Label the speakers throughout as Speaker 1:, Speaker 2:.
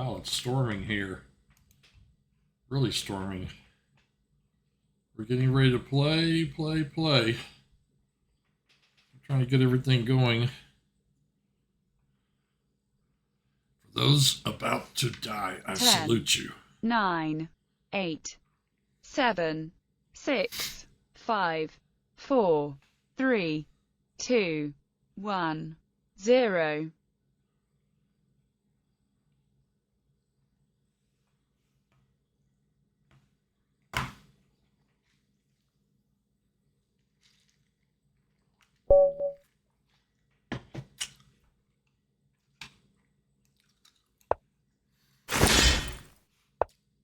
Speaker 1: Wow, it's storming here. Really storming. We're getting ready to play. I'm trying to get everything going. For those about to die, I
Speaker 2: 10,
Speaker 1: salute you.
Speaker 2: 9, 8, 7, 6, 5, 4, 3, 2, 1, 0.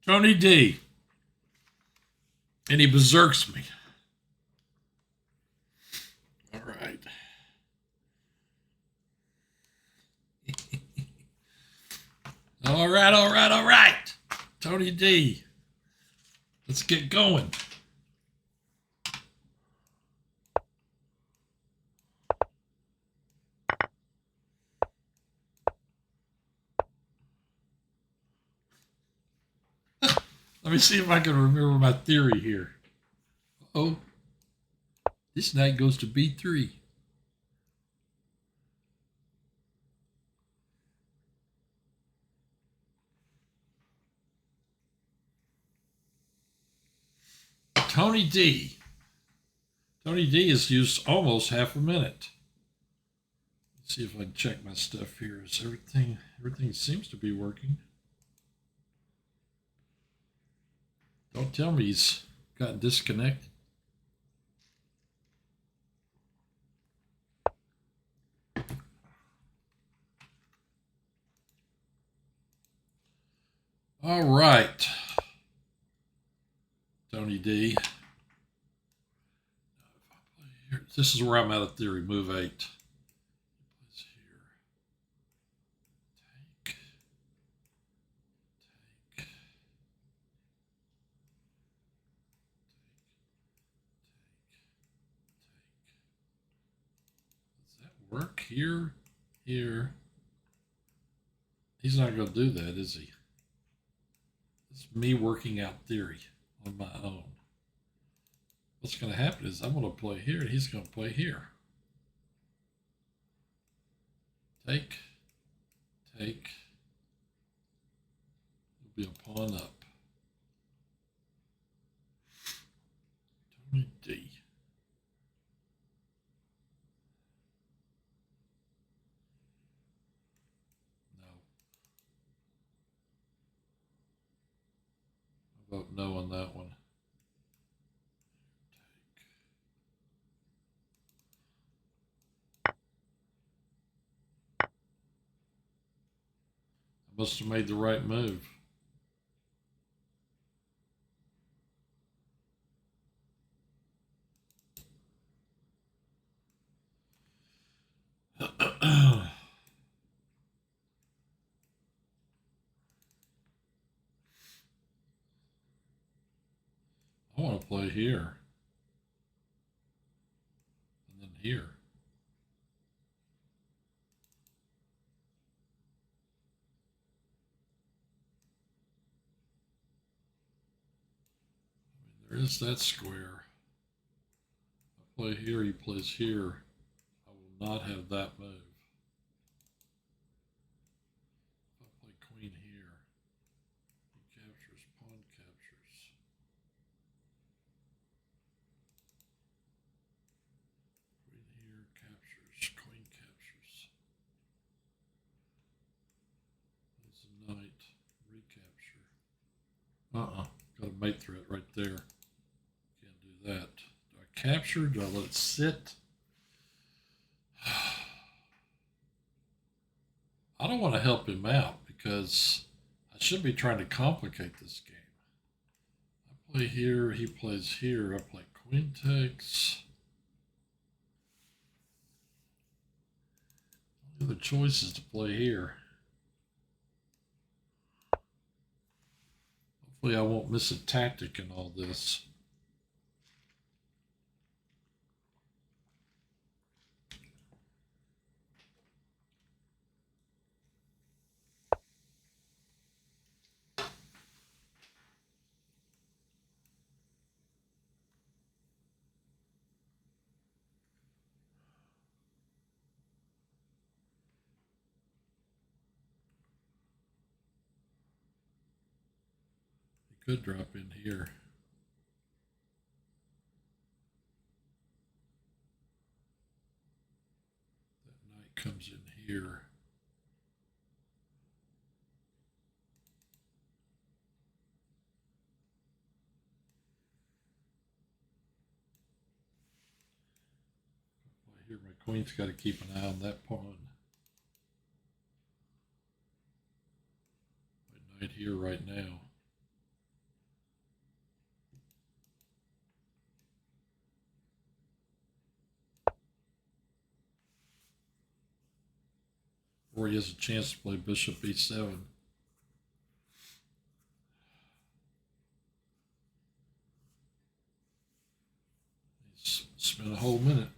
Speaker 1: Tony D. And he berserks me. All right. All right. Tony D. Let's get going. Let me see if I can remember my theory here. Oh, this knight goes to b3. Tony D. Tony D has used almost half a minute. Let's see if I can check my stuff here. Is everything seems to be working. Don't tell me he's got disconnected. All right, Tony D. This is where I'm out of theory. Move 8. Place here. Take. Does that work here? Here. He's not going to do that, is he? It's me working out theory on my own. What's going to happen is I'm going to play here and he's going to play here. Take. It'll be a pawn up. Tony D. No. I vote no on that one. Must have made the right move. I want to play here. And then here. There is that square. I play here, he plays here. I will not have that move. If I play queen here, he captures, pawn captures. Queen here captures, queen captures. There's a knight, recapture. Got a mate threat right there. Can't do that. Do I capture? Do I let it sit? I don't want to help him out because I should be trying to complicate this game. I play here, he plays here. I play queen takes. The other choice is to play here. Hopefully I won't miss a tactic in all this. could drop in here. That knight comes in here. Here, my queen's got to keep an eye on that pawn. My knight here right now. Or he has a chance to play bishop e7. He's spent a whole minute.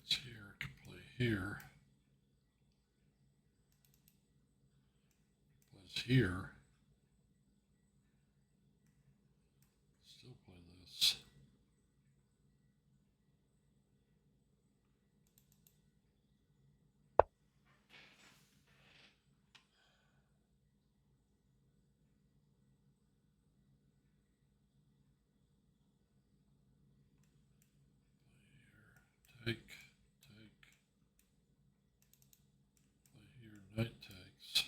Speaker 1: Plays here, can play here. Plays here. Still play this. Take, play here, knight takes.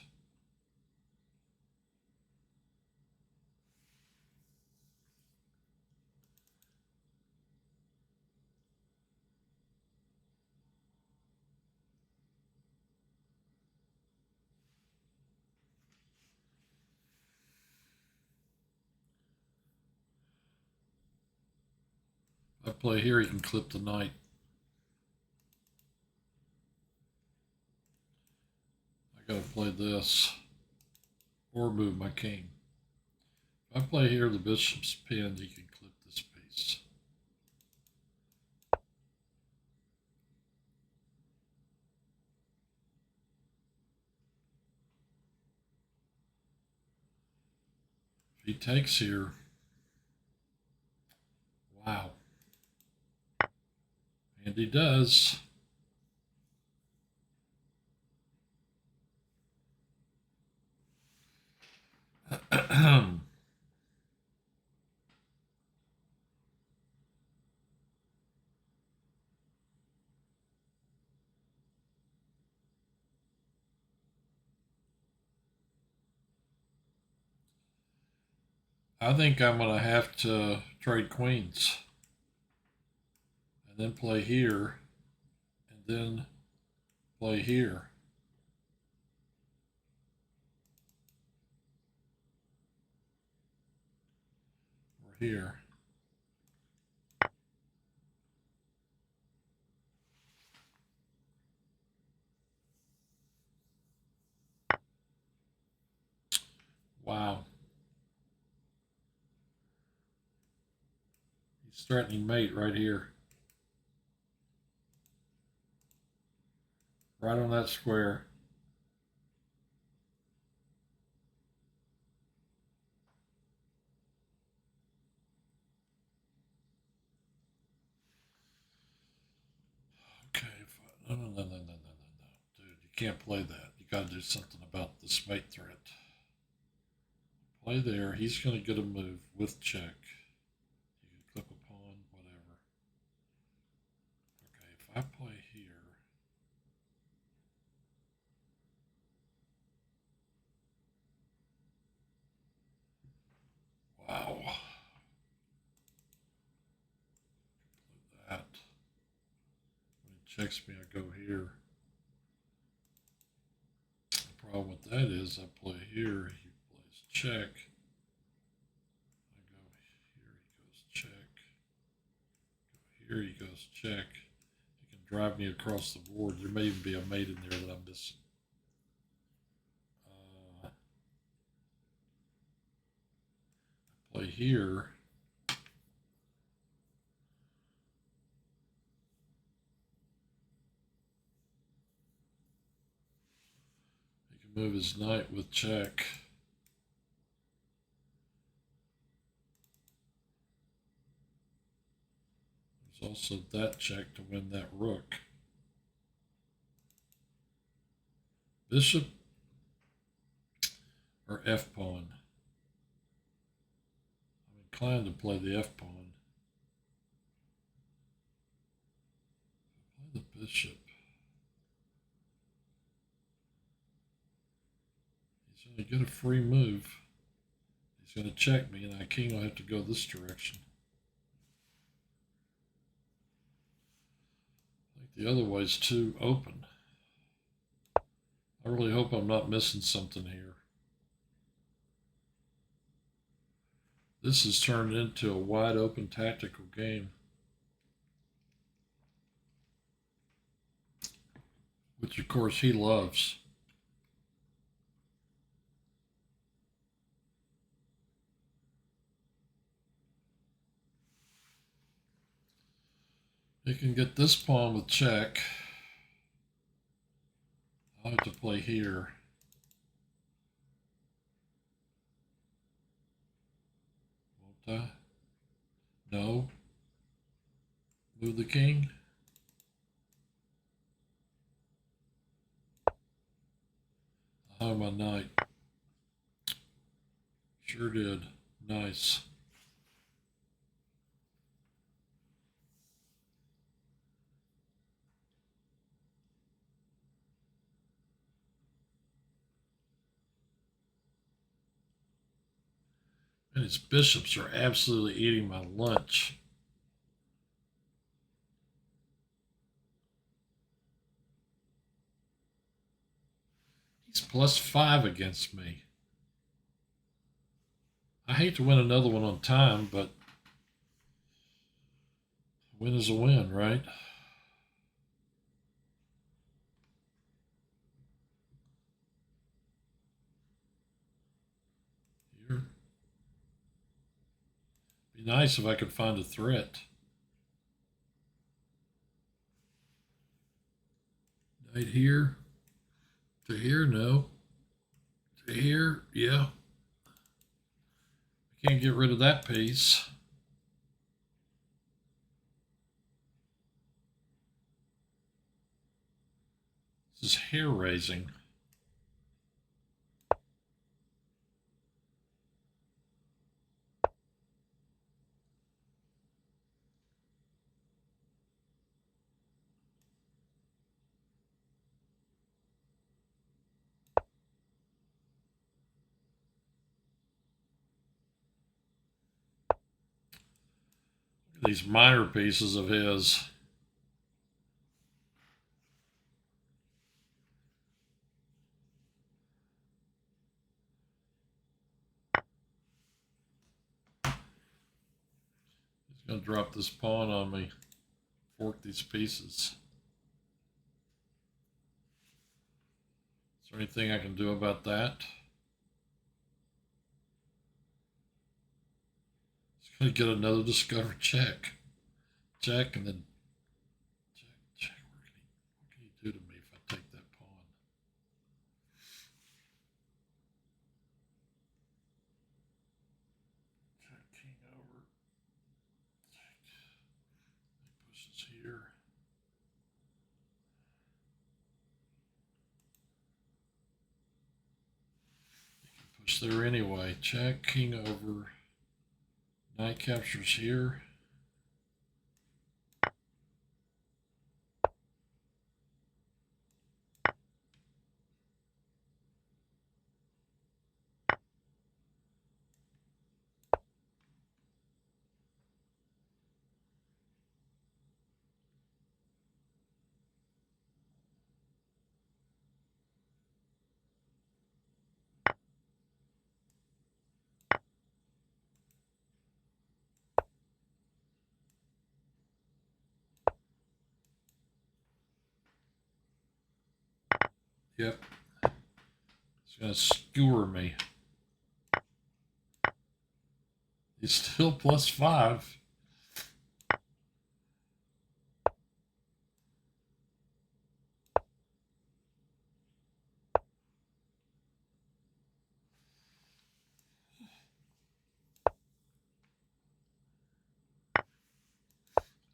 Speaker 1: If I play here, he can clip the knight. I gotta play this or move my king. If I play here, the bishop's pinned, he can clip this piece. If he takes here, wow. And he does. I think I'm going to have to trade queens and then play here and then play here. Or here. Wow. He's threatening mate right here. Right on that square. Okay. No. Dude, you can't play that. You got to do something about this mate threat. Play there. He's going to get a move with check. You can clip a pawn, whatever. Okay, if I play here, wow. Play that. When he checks me, I go here. The problem with that is I play here, he plays check. I go here, he goes check. Go here, he goes check. He can drive me across the board. There may even be a mate in there that I'm missing. play here. He can move his knight with check. There's also that check to win that rook. Bishop or f-pawn? I'm inclined to play the f-pawn. Play the bishop. He's going to get a free move. He's going to check me, and my king will have to go this direction. I think the other way's too open. I really hope I'm not missing something here. This has turned into a wide open tactical game, which of course he loves. He can get this pawn with check. I'll have to play here. Won't I? No. Move the king. Oh, my knight. Sure did. Nice. And his bishops are absolutely eating my lunch. He's +5 against me. I hate to win another one on time, but a win is a win, right? Here. Be nice if I could find a threat. Knight here. To here, no. To here, yeah. I can't get rid of that piece. This is hair raising. These minor pieces of his. He's going to drop this pawn on me. Fork these pieces. Is there anything I can do about that? He's going to get another discovered check. Check and then check, check. What can he do to me if I take that pawn? Check king over. Check. He pushes here. He can push there anyway. Check, king over. Knight captures here. Yep. He's going to skewer me. He's still +5.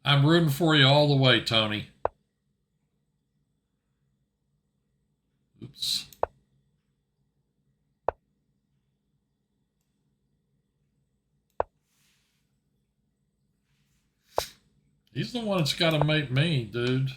Speaker 1: I'm rooting for you all the way, Tony. Oops. He's the one that's got to make me, dude.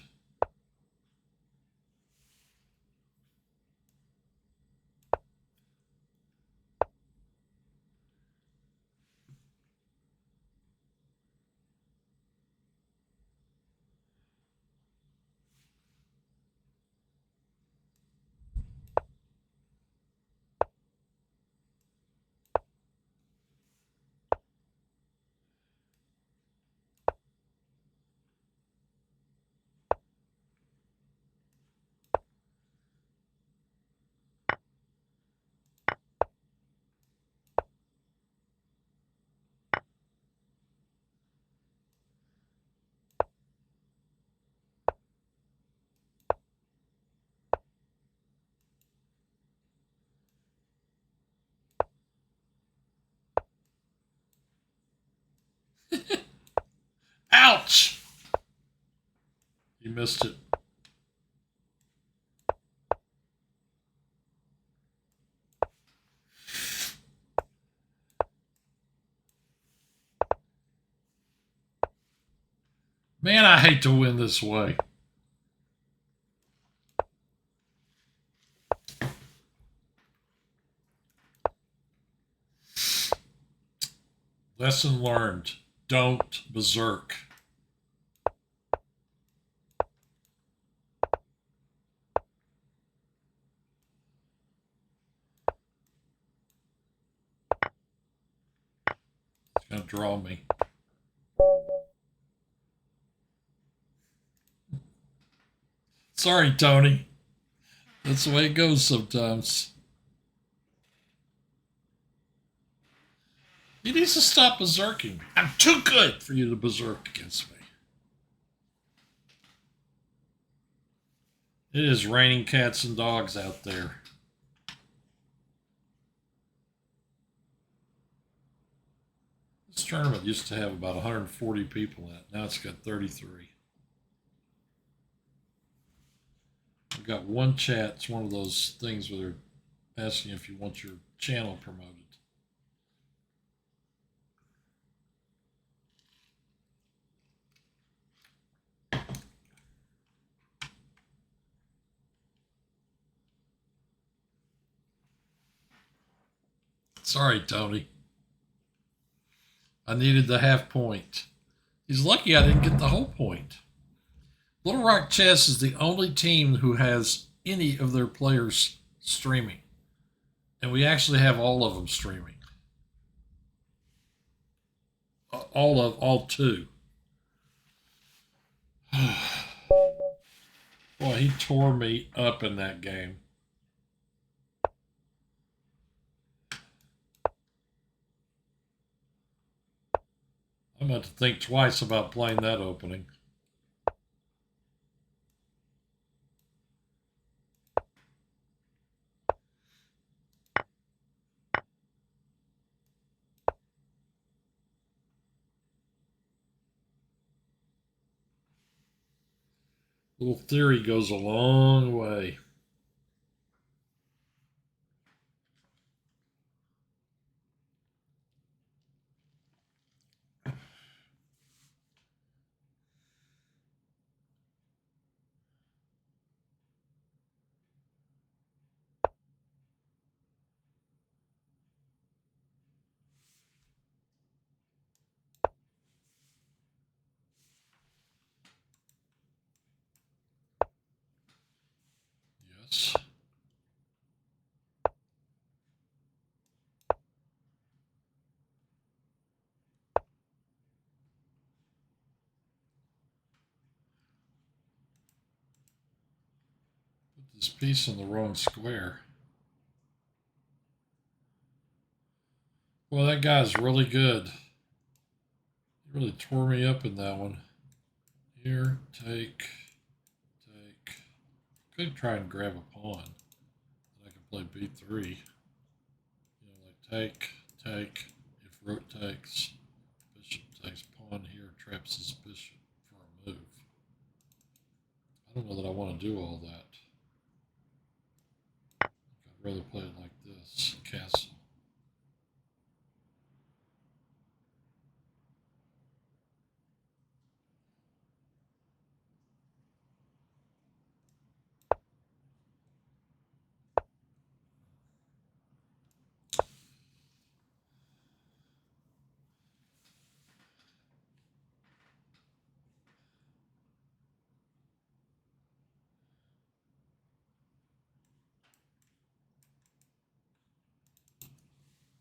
Speaker 1: Ouch! You missed it. Man, I hate to win this way. Lesson learned. Don't berserk. It's going to draw me. Sorry, Tony. That's the way it goes sometimes. He needs to stop berserking. I'm too good for you to berserk against me. It is raining cats and dogs out there. This tournament used to have about 140 people in it. Now it's got 33. I've got one chat. It's one of those things where they're asking if you want your channel promoted. Sorry, Tony. I needed the half point. He's lucky I didn't get the whole point. Little Rock Chess is the only team who has any of their players streaming. And we actually have all of them streaming. All two. Boy, he tore me up in that game. I'm going to think twice about playing that opening. Little theory goes a long way. Yes. Put this piece in the wrong square. Well, that guy's really good. He really tore me up in that one. Here, take. Could try and grab a pawn. I could play b3. You know, like take. If rook takes, bishop takes, pawn here traps his bishop for a move. I don't know that I want to do all that. I'd rather play it like this, castle.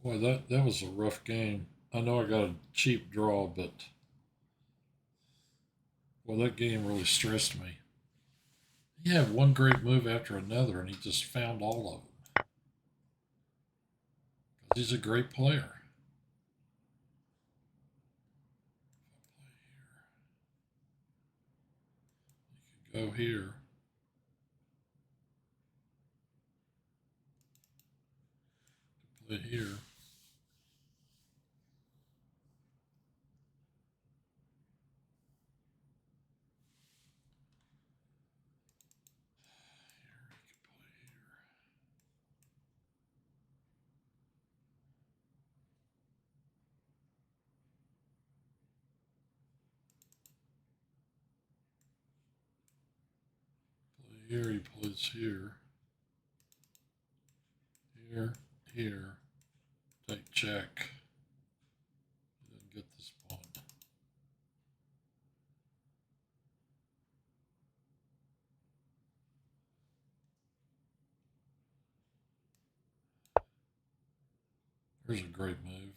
Speaker 1: Boy, that was a rough game. I know I got a cheap draw, but well, that game really stressed me. He had one great move after another, and he just found all of them. Because he's a great player. He could go here. Play here. Here he plays here. Here. Take check. He doesn't get this pawn. Here's a great move.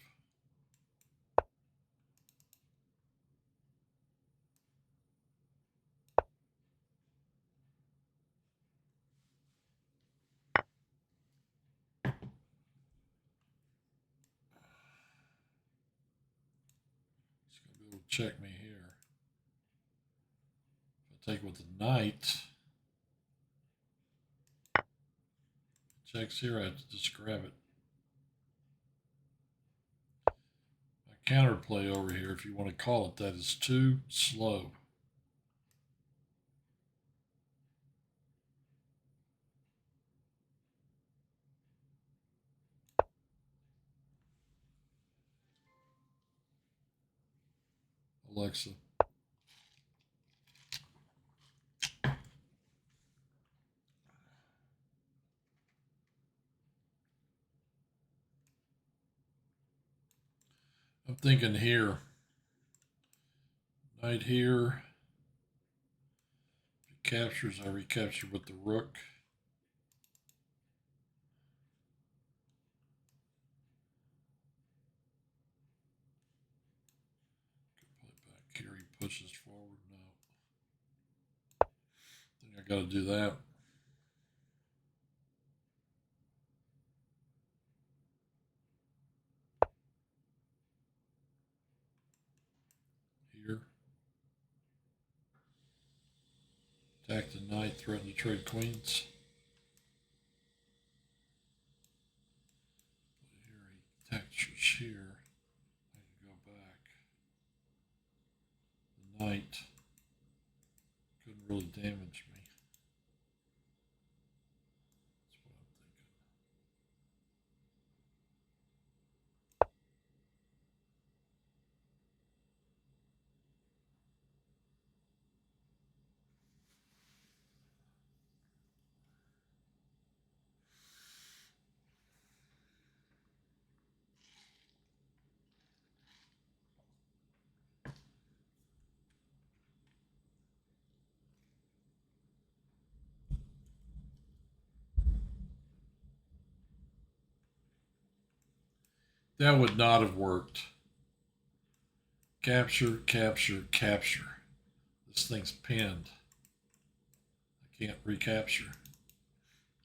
Speaker 1: He's going to be able to check me here. If I take with the knight, checks here, I have to just grab it. My counterplay over here, if you want to call it that, is too slow. Alexa. I'm thinking here. Knight here. If he captures, I recapture with the rook. Play back here. He pushes forward. No. I think I got to do that. Here. Attack the knight, threaten to trade queens. Here he captures here. I can go back. The knight couldn't really damage me. That's what I'm thinking. That would not have worked. Capture, capture, capture. This thing's pinned. I can't recapture.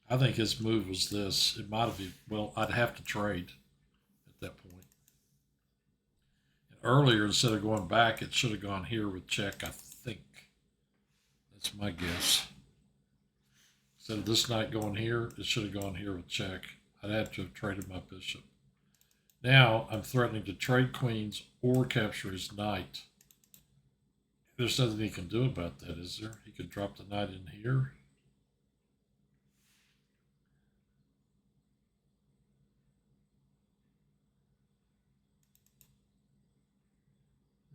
Speaker 1: I think his move was this. It might have been, well, I'd have to trade at that point. earlier, instead of going back, it should have gone here with check, I think. That's my guess. Instead of this knight going here, it should have gone here with check. I'd have to have traded my bishop. Now I'm threatening to trade queens or capture his knight. There's nothing he can do about that, is there? He could drop the knight in here.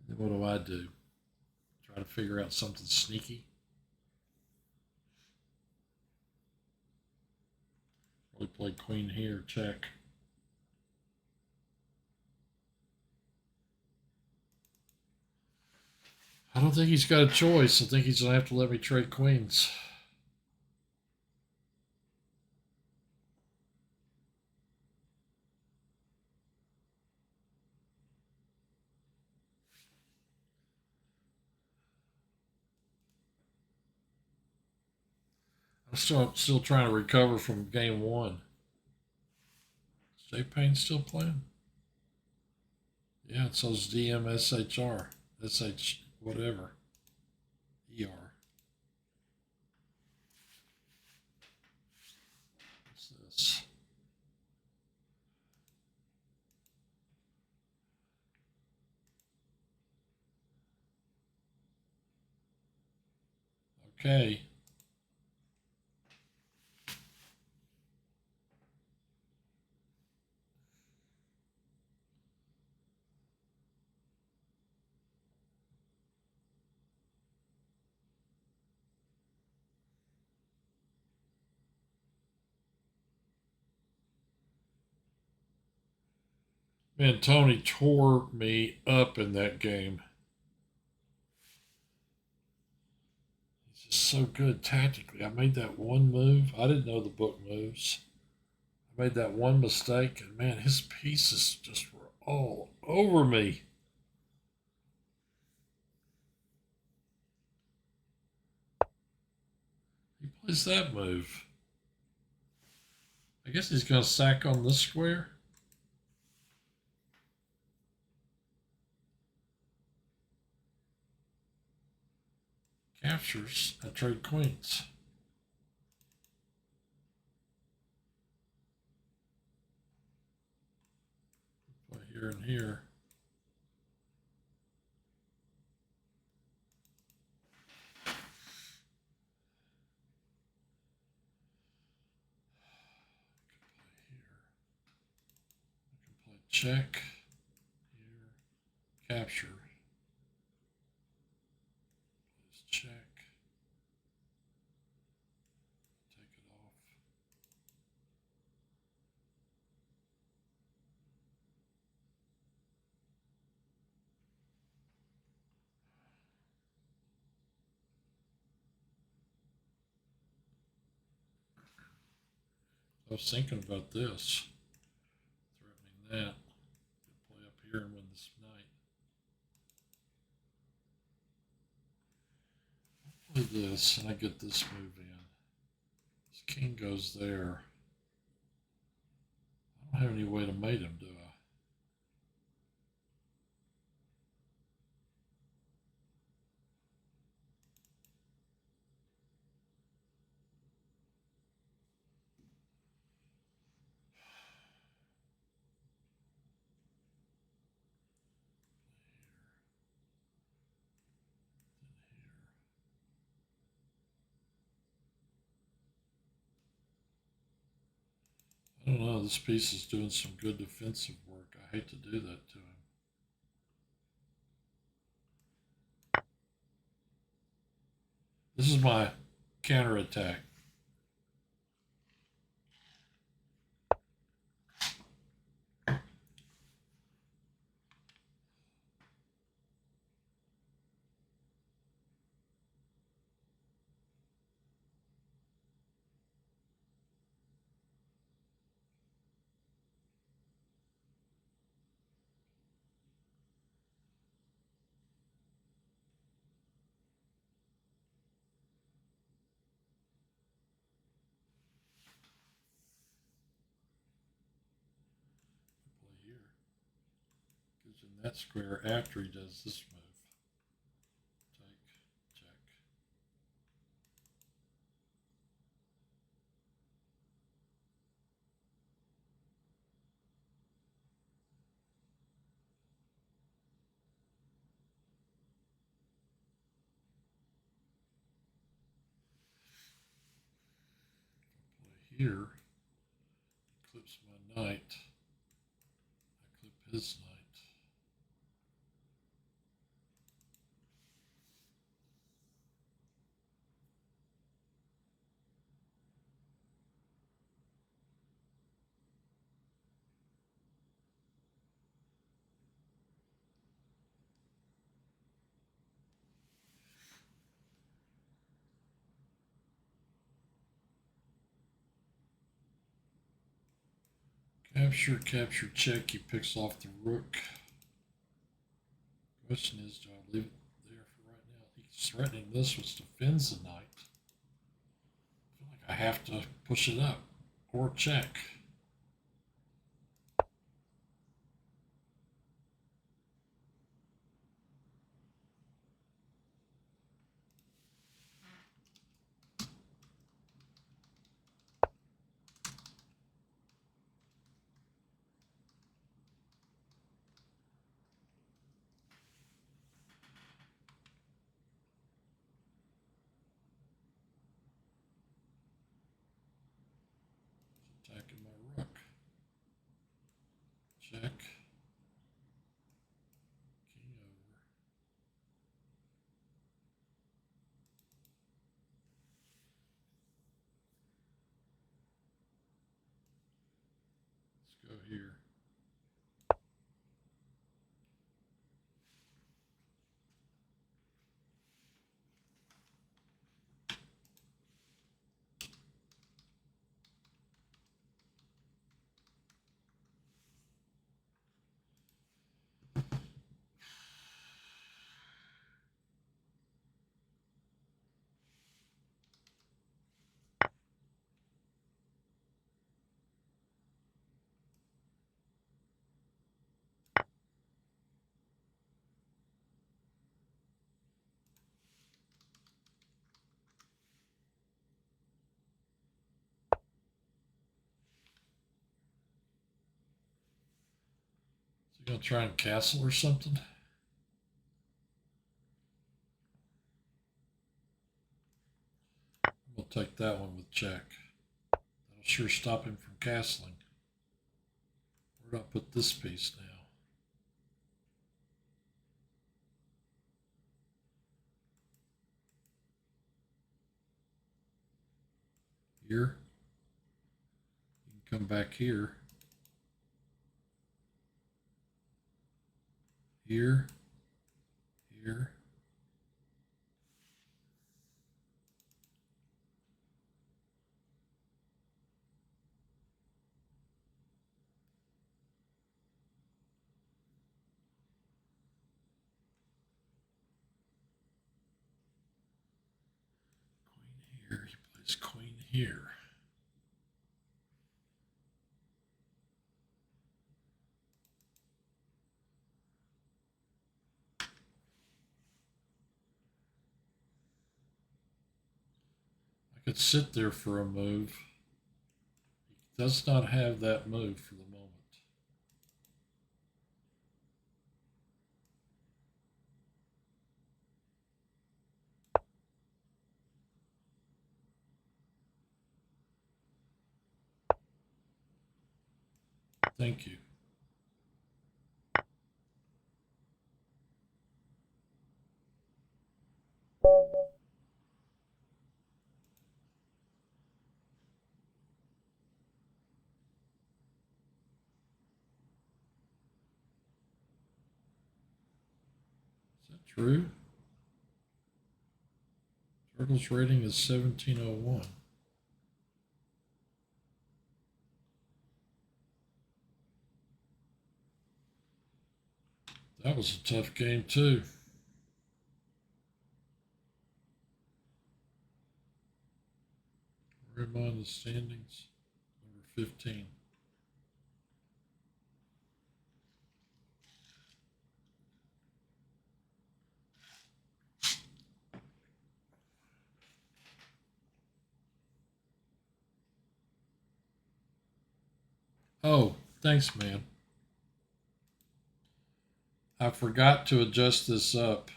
Speaker 1: Then what do? Try to figure out something sneaky? Probably play queen here, check. I don't think he's got a choice. I think he's going to have to let me trade queens. I'm still trying to recover from game one. Is J Payne still playing? Yeah, it says DMSHR. SH whatever. ER. What's this? Okay. Man, Tony tore me up in that game. He's just so good tactically. I made that one move. I didn't know the book moves. I made that one mistake, and man, his pieces just were all over me. He plays that move. I guess he's going to sack on this square. Captures. I trade queens. Play here and here. Check. Here. Capture. Please check. Take it off. I was thinking about this. Threatening that. Play up here and win this knight. Play this, and I get this move in. This king goes there. I don't have any way to mate him, do I? I don't know. This piece is doing some good defensive work. I hate to do that to him. This is my counterattack. Who's in that square after he does this move? Take, check. Play here. Clips my knight. I clip his knight. Capture, capture, check. He picks off the rook. Question is, do I leave it there for right now? He's threatening this, which defends the knight. I feel like I have to push it up or check. Attacking my rook. Check. King over. Let's go here. So you gonna try and castle or something? We'll take that one with check. That'll sure stop him from castling. Where do I put this piece now? Here. You can come back here. Here. Here. Queen here. He plays queen here. I could sit there for a move. He does not have that move for the moment. Thank you. Is that true? Turtle's rating is 1701. That was a tough game too. Where am I in the standings? Number 15. Oh, thanks, man. I forgot to adjust this up.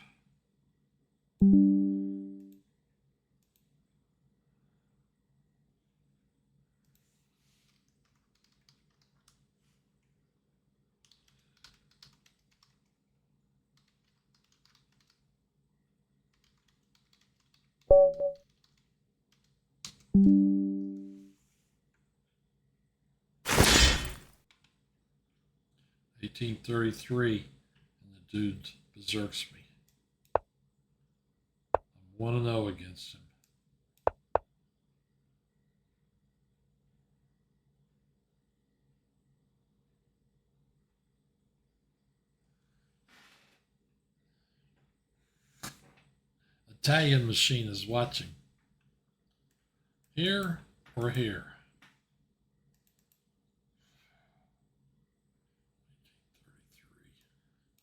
Speaker 1: 1833, and the dude berserks me. I'm 1-0 against him. Italian machine is watching. Here or here?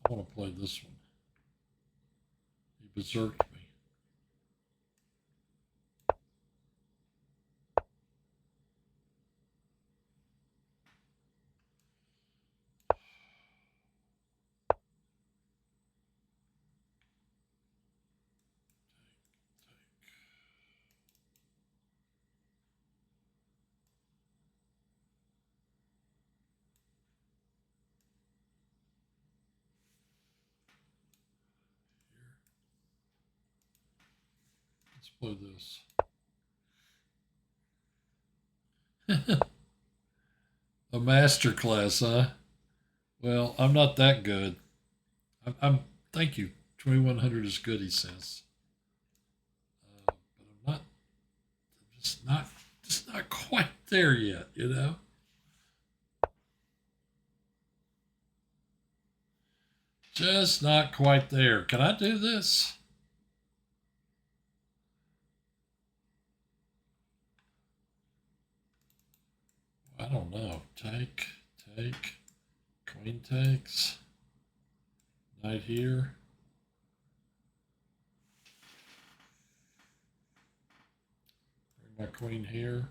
Speaker 1: I want to play this one. He berserked me. Let's play this. A master class, huh? Well, I'm not that good. I'm thank you. 2100 is good, he says. But I'm not. I'm just not quite there yet. You know. Just not quite there. Can I do this? I don't know. Take, queen takes, knight here. Bring my queen here.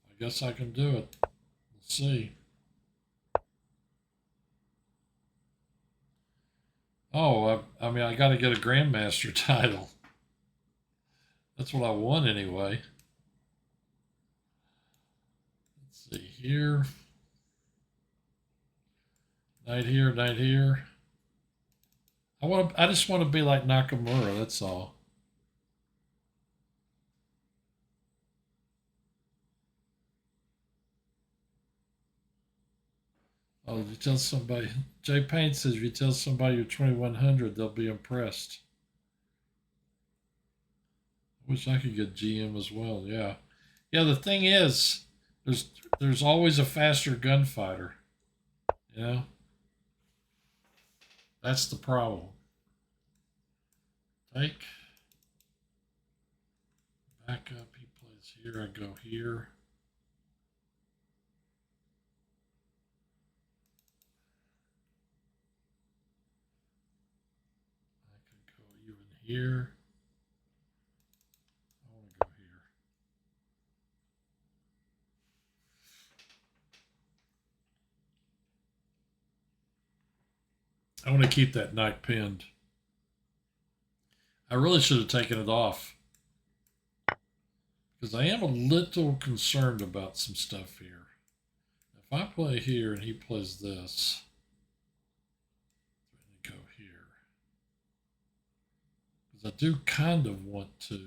Speaker 1: I guess I can do it. Let's see. Oh, I mean, I got to get a grandmaster title. That's what I want anyway. Let's see here. Knight here, knight here. I just want to be like Nakamura, that's all. Oh, if you tell somebody, Jay Payne says if you tell somebody you're 2100, they'll be impressed. I wish I could get GM as well. Yeah, yeah. The thing is, there's always a faster gunfighter. You know, that's the problem. Take, back up. He plays here. I go here. I could go even here. I want to go here. I want to keep that knight pinned. I really should have taken it off because I am a little concerned about some stuff here. If I play here and he plays this, I'm going to go here because I do kind of want to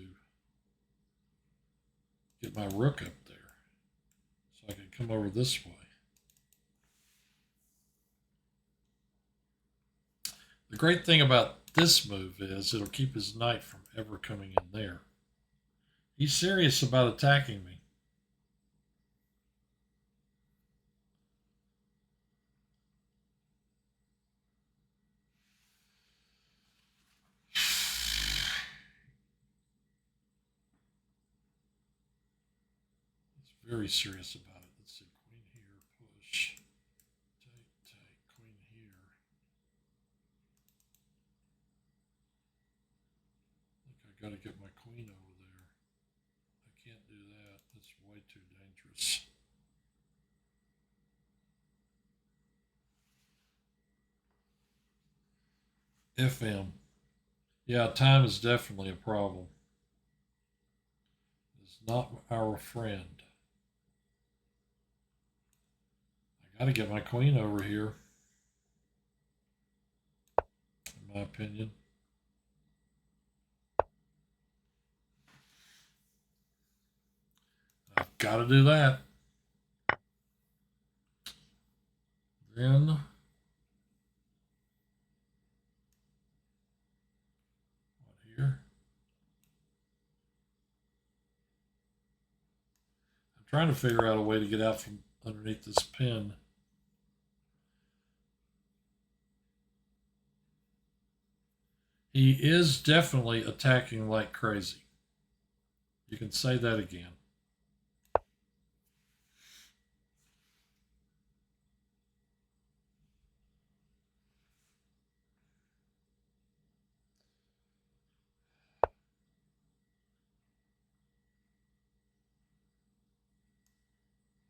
Speaker 1: get my rook up there so I can come over this way. The great thing about this move is it'll keep his knight from ever coming in there. He's serious about attacking me. He's very serious about it. Let's see, queen here, push, take, queen here. Look, I got to get my queen over there. I can't do that. That's way too dangerous. FM. Yeah, time is definitely a problem. It's not our friend. I gotta get my queen over here, in my opinion. I've gotta do that. Then, what here? I'm trying to figure out a way to get out from underneath this pin. He is definitely attacking like crazy. You can say that again.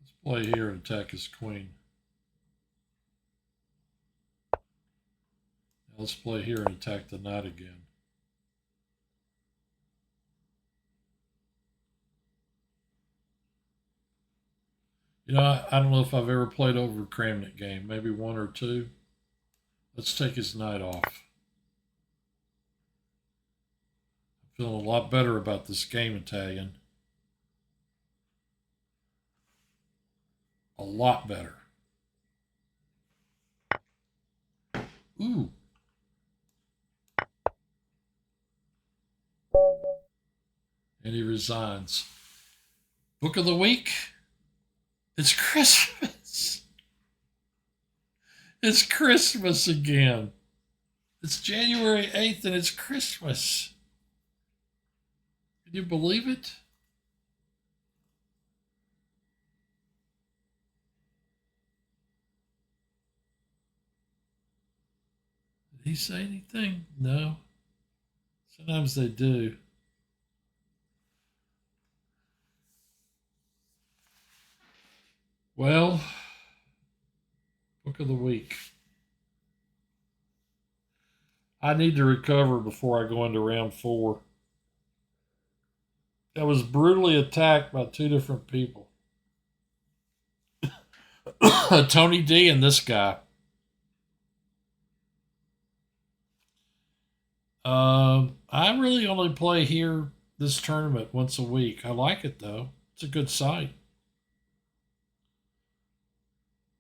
Speaker 1: Let's play here and attack his queen. Now let's play here and attack the knight again. You know, I don't know if I've ever played over a Kramnik game, maybe one or two. Let's take his knight off. I'm feeling a lot better about this game, Italian. A lot better. Ooh. And he resigns. Book of the week. It's Christmas. It's Christmas again. It's January 8th and it's Christmas. Can you believe it? Did he say anything? No. Sometimes they do. Well, book of the week. I need to recover before I go into round 4. I was brutally attacked by 2 different people. Tony D and this guy. I really only play here this tournament once a week. I like it though. It's a good site.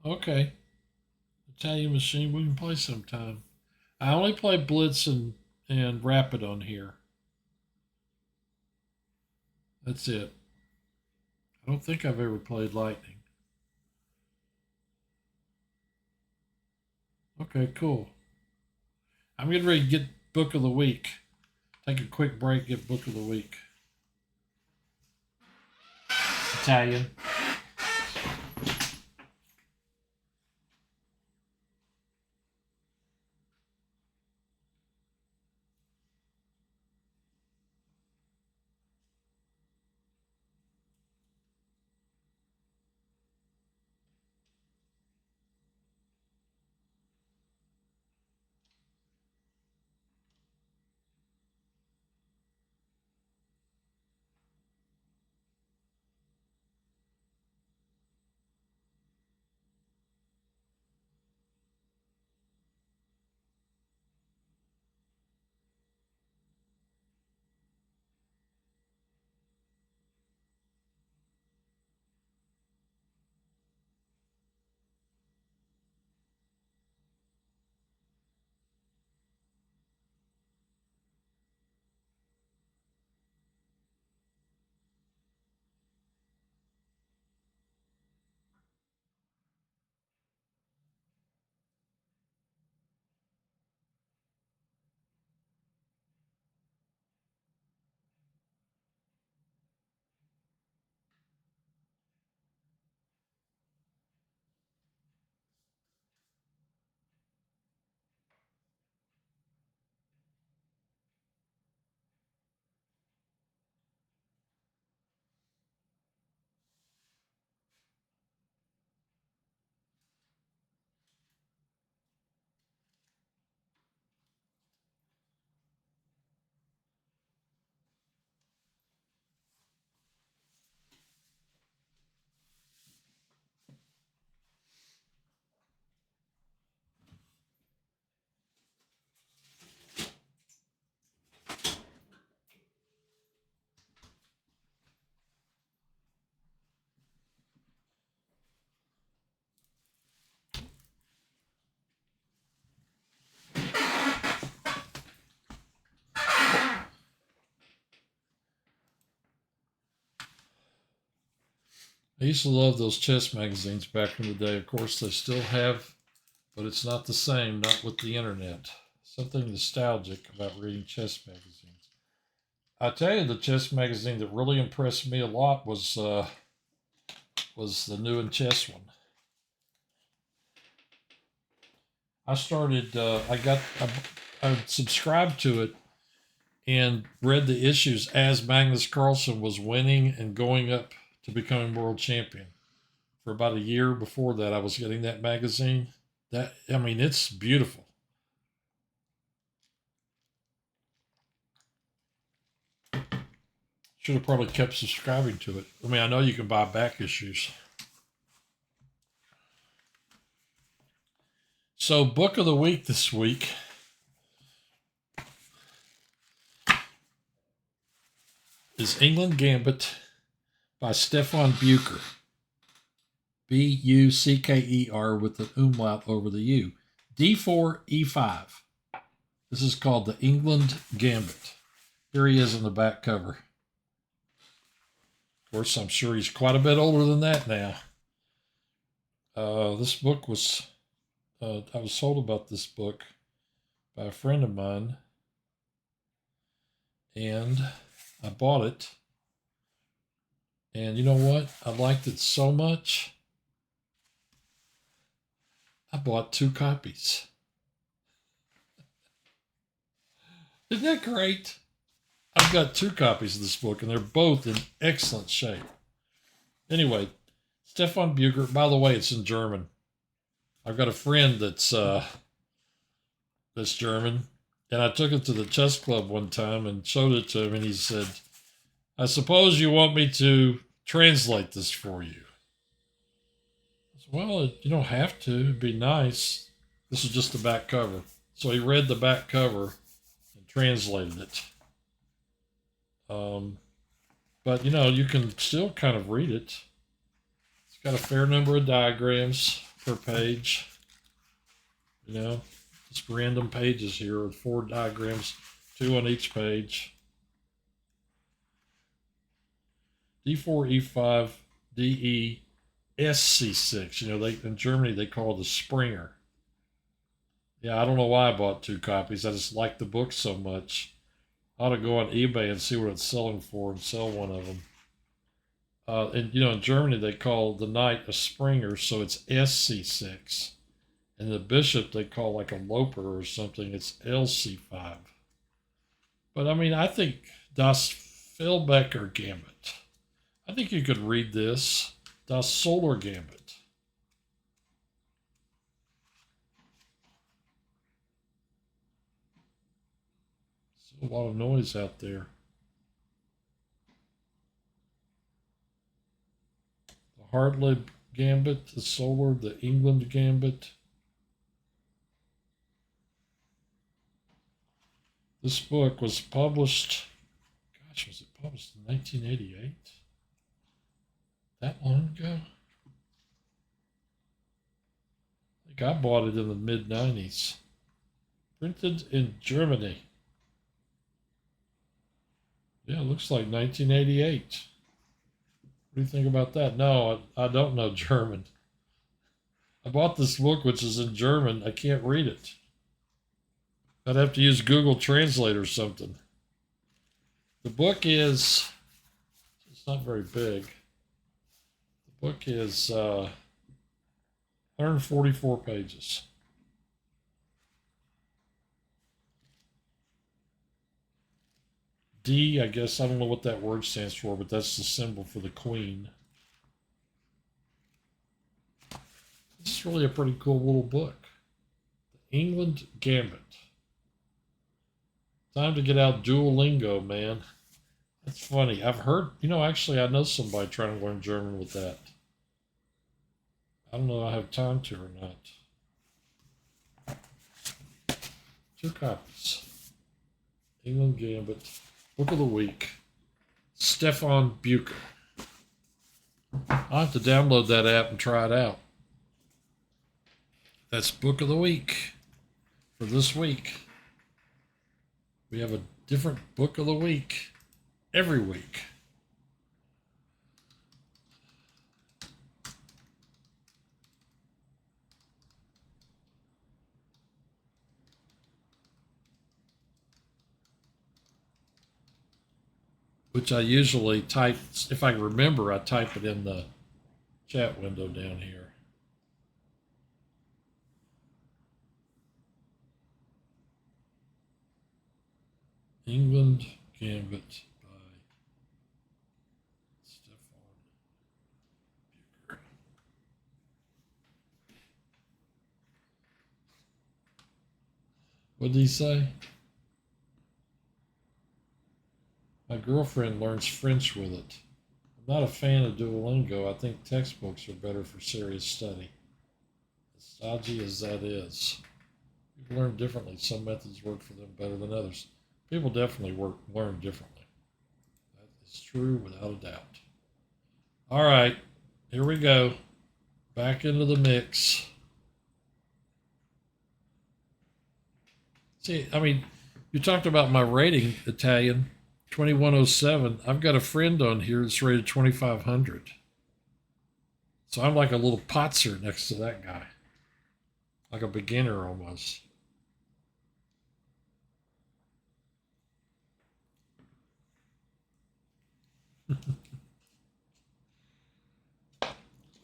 Speaker 1: Okay. Italian Machine, we can play sometime. I only play Blitz and Rapid on here. That's it. I don't think I've ever played Lightning. Okay, cool. I'm getting ready to get Book of the Week. Take a quick break, get Book of the Week. Italian. I used to love those chess magazines back in the day. Of course, they still have, but it's not the same, not with the internet. Something nostalgic about reading chess magazines. I tell you, the chess magazine that really impressed me a lot was the New in Chess one. I started. I subscribed to it and read the issues as Magnus Carlsen was winning and going up to becoming world champion. For about a year before that, I was getting that magazine. That I mean, it's beautiful. Should have probably kept subscribing to it. I mean, I know you can buy back issues. So, book of the week this week is England Gambit by Stefan Bucher. Bucker with an umlaut over the U. D4, E5. This is called the England Gambit. Here he is on the back cover. Of course, I'm sure he's quite a bit older than that now. This book was, I was told about this book by a friend of mine, and I bought it. And you know what? I liked it so much, I bought 2 copies. Isn't that great? I've got 2 copies of this book, and they're both in excellent shape. Anyway, Stefan Bucher, by the way, it's in German. I've got a friend that's German, and I took it to the chess club one time and showed it to him, and he said, I suppose you want me to translate this for you. I said, well, you don't have to. It'd be nice. This is just the back cover. So he read the back cover and translated it. But, you know, you can still kind of read it. It's got a fair number of diagrams per page. You know, just random pages here with 4 diagrams, 2 on each page. D4, E5, DE, SC6. You know, in Germany they call it a Springer. Yeah, I don't know why I bought 2 copies. I just like the book so much. I ought to go on eBay and see what it's selling for and sell one of them. And you know, in Germany they call the knight a Springer, so it's SC6. And the bishop they call like a loper or something. It's LC5. But I mean, I think Das Felbecker Gambit. I think you could read this. Das Solar Gambit. There's a lot of noise out there. The Hartlib Gambit, the Solar, the England Gambit. This book was published, gosh, was it published in 1988? That long ago? I think I bought it in the mid-90s. Printed in Germany. Yeah, it looks like 1988. What do you think about that? No, I don't know German. I bought this book, which is in German. I can't read it. I'd have to use Google Translate or something. The book is, it's not very big. The book is 144 pages. D, I guess, I don't know what that word stands for, but that's the symbol for the queen. This is really a pretty cool little book. The England Gambit. Time to get out Duolingo, man. That's funny. I've heard, you know, actually, I know somebody trying to learn German with that. I don't know if I have time to or not. 2 copies. England Gambit. Book of the Week. Stefan Bucher. I'll have to download that app and try it out. That's Book of the Week for this week. We have a different Book of the Week every week. which I usually type, if I remember, I type it in the chat window down here. England Gambit by Stefan Bucher. What did he say? My girlfriend learns French with it. I'm not a fan of Duolingo. I think textbooks are better for serious study. As stodgy as that is. People learn differently. Some methods work for them better than others. People definitely learn differently. That is true without a doubt. All right, here we go. Back into the mix. See, I mean, you talked about my rating, Italian, 2107. I've got a friend on here that's rated 2500. So I'm like a little potser next to that guy, like a beginner almost.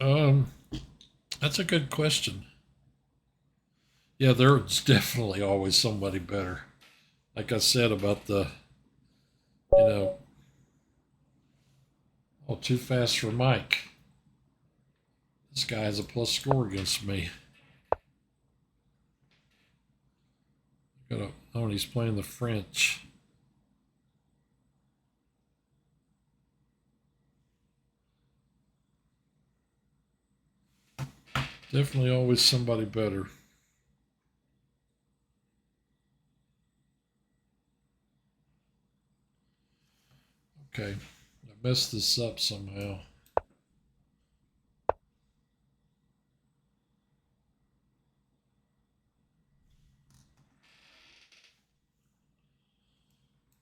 Speaker 1: um, that's a good question. Yeah, there's definitely always somebody better. Like I said about the, you know, oh, too fast for Mike. This guy has a plus score against me. Oh, and he's playing the French. Definitely always somebody better. Okay, I messed this up somehow.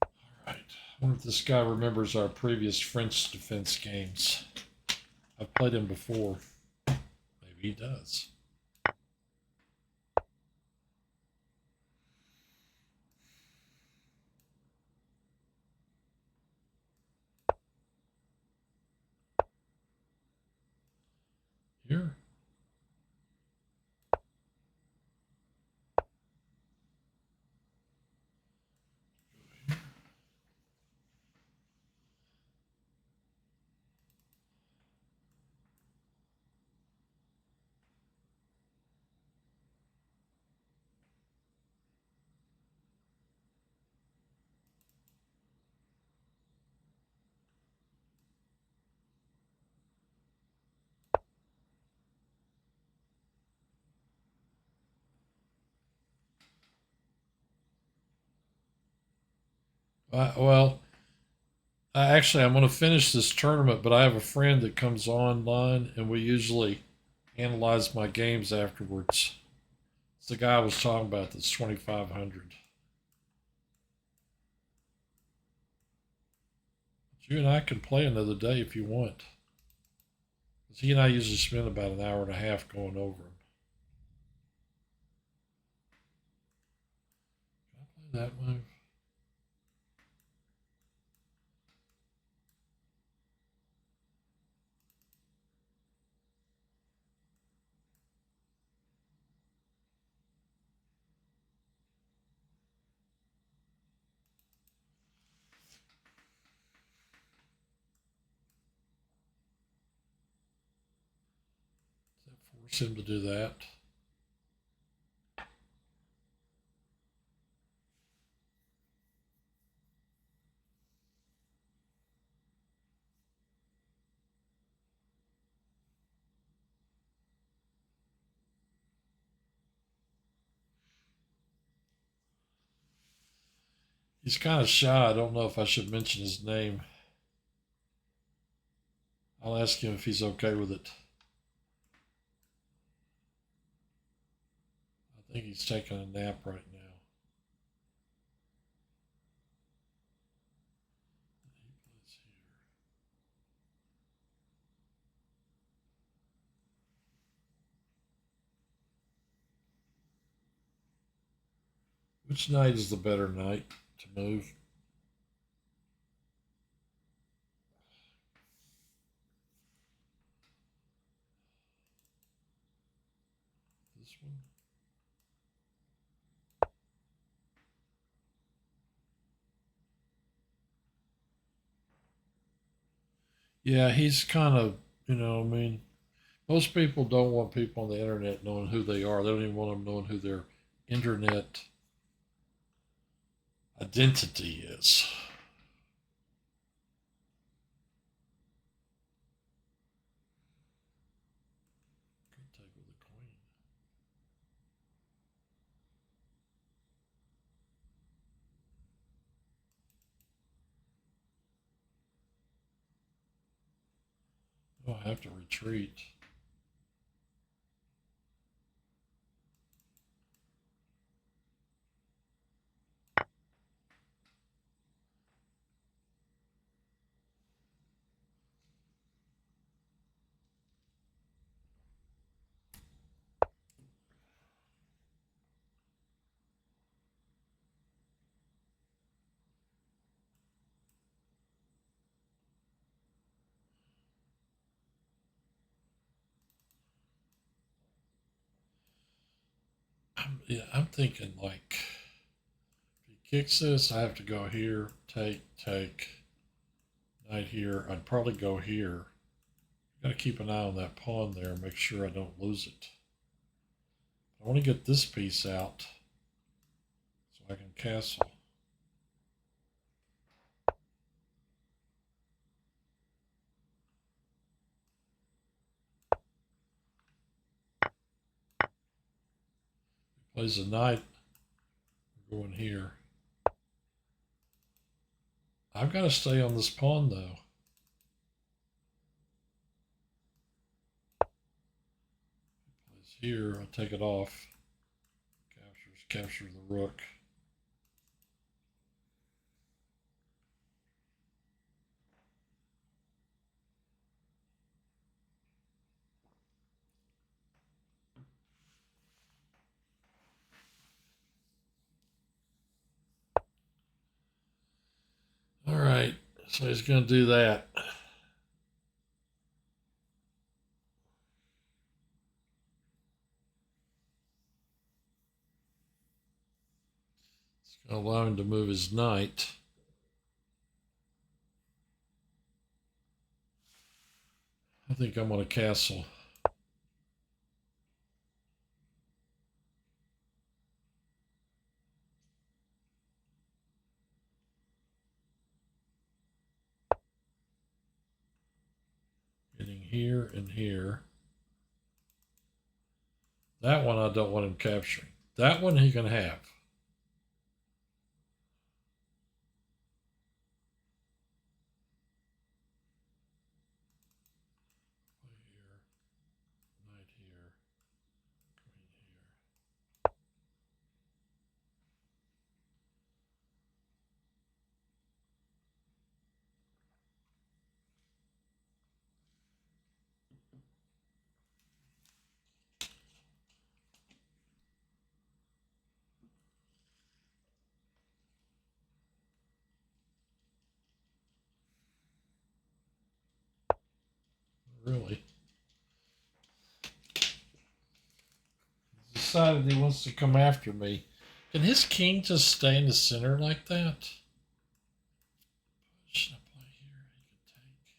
Speaker 1: All right, I wonder if this guy remembers our previous French defense games. I've played him before. Maybe he does. Here. Well, actually, I'm going to finish this tournament, but I have a friend that comes online, and we usually analyze my games afterwards. It's the guy I was talking about that's 2,500. You and I can play another day if you want. He and I usually spend about an hour and a half going over them. Can I play that move? Does that force him to do that? He's kind of shy. I don't know if I should mention his name. I'll ask him if he's okay with it. I think he's taking a nap right now. Which night is the better night to move? this one. Yeah, he's kind of, I mean, most people don't want people on the internet knowing who they are. They don't even want them knowing who their internet identity is. Could take with the queen. Oh, I have to retreat. I'm thinking like, if he kicks this, I have to go here, take, knight here. I'd probably go here. Got to keep an eye on that pawn there and make sure I don't lose it. I want to get this piece out so I can castle. He plays a knight. We're going here. I've got to stay on this pawn though. He plays here. I'll take it off. Captures the rook. All right, so he's going to do that. It's going to allow him to move his knight. I think I'm going to castle. Getting here and here. That one I don't want him capturing. That one he can have. Here, knight here, queen here. Really? He's decided he wants to come after me. Can his king just stay in the center like that? Should I play here? He could take.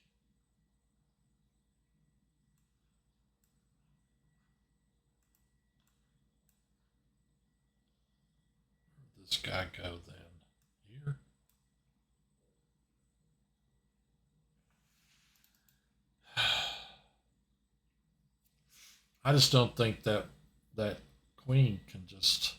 Speaker 1: Where'd this guy go then? Here? I just don't think that queen can just.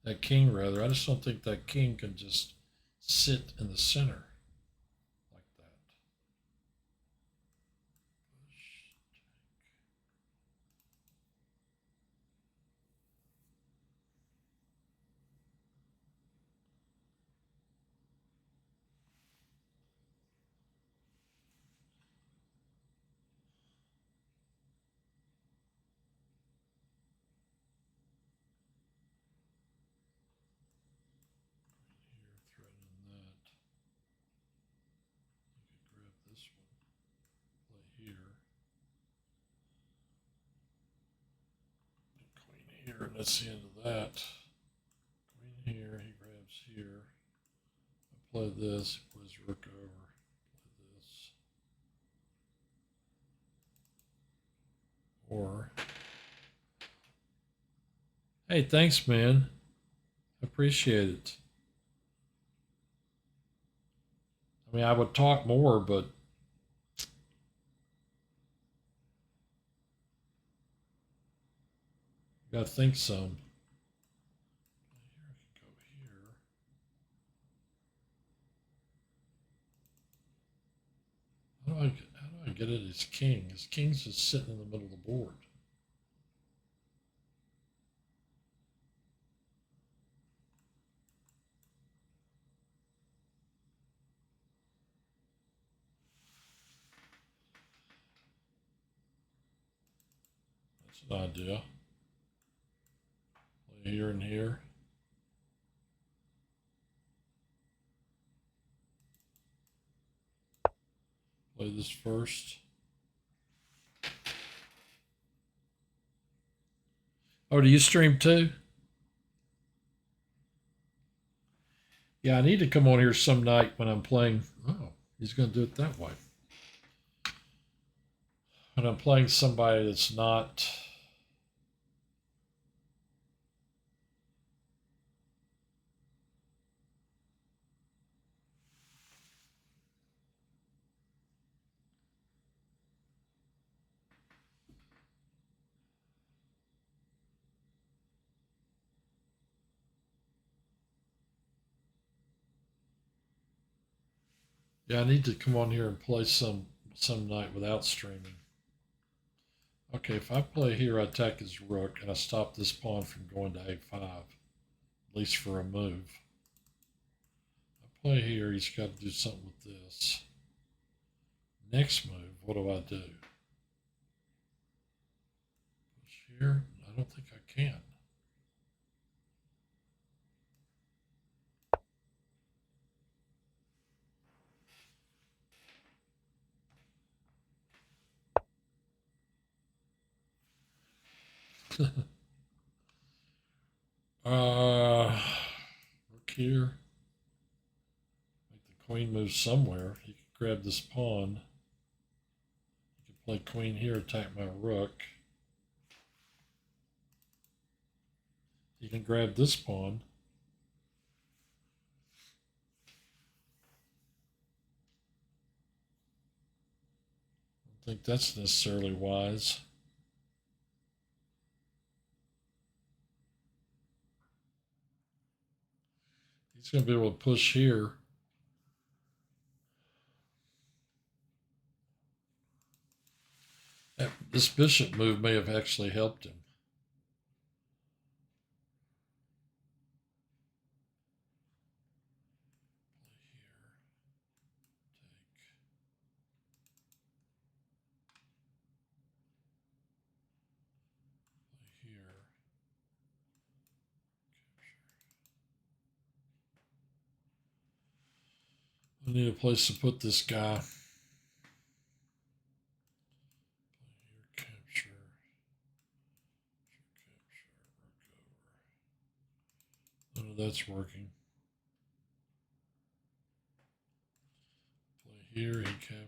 Speaker 1: That king, rather. I just don't think that king can just sit in the center like that. Here, threatening that. That's the end of that. Queen here, he grabs here. I play this, he plays rook over. Play this. Or, hey, thanks, man. Appreciate it. I mean, I would talk more, but you gotta think some. Here I can go here. How do I get it as king? His king's just sitting in the middle of the board. That's an idea. Play here and here. Play this first. Oh, do you stream too? Yeah, I need to come on here some night when I'm playing. Oh, he's going to do it that way. When I'm playing somebody that's not. Yeah, I need to come on here and play some night without streaming. Okay, if I play here, I attack his rook, and I stop this pawn from going to a5, at least for a move. I play here, he's got to do something with this. Next move, what do I do? Push here? I don't think I can. Rook here. Make the queen move somewhere. He could grab this pawn. He could play queen here, attack my rook. He can grab this pawn. I don't think that's necessarily wise. He's going to be able to push here. This bishop move may have actually helped him. Play here. I need a place to put this guy. Capture. None of that's working. Play here, he captures.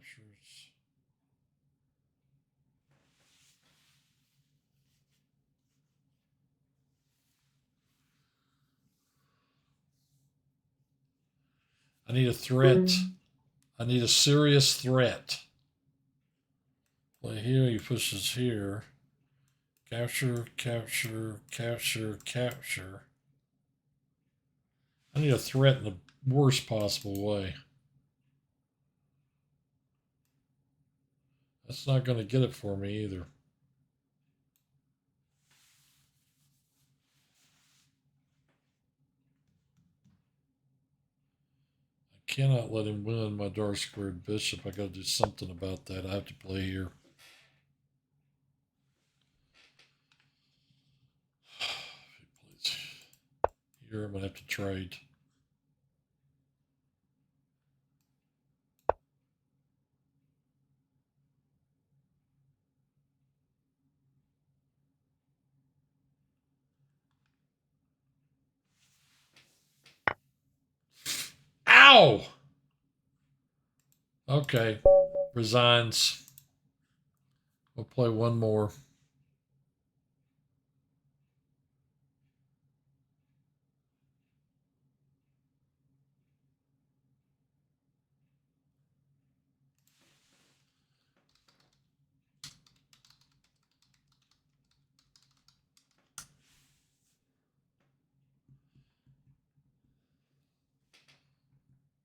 Speaker 1: I need a threat. I need a serious threat. Play here, he pushes here. Capture, capture, capture, capture. I need a threat in the worst possible way. That's not going to get it for me either. I cannot let him win my dark squared bishop. I got to do something about that. I have to play here. If he plays here, I'm going to have to trade. Ow! Okay. Resigns. We'll play one more.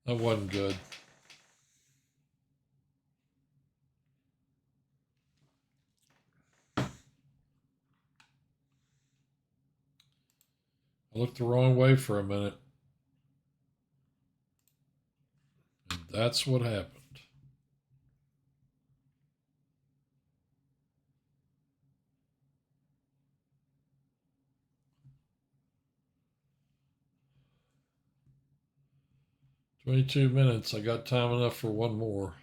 Speaker 1: That wasn't good. I looked the wrong way for a minute. And that's what happened. "22 minutes. I got time enough for one more."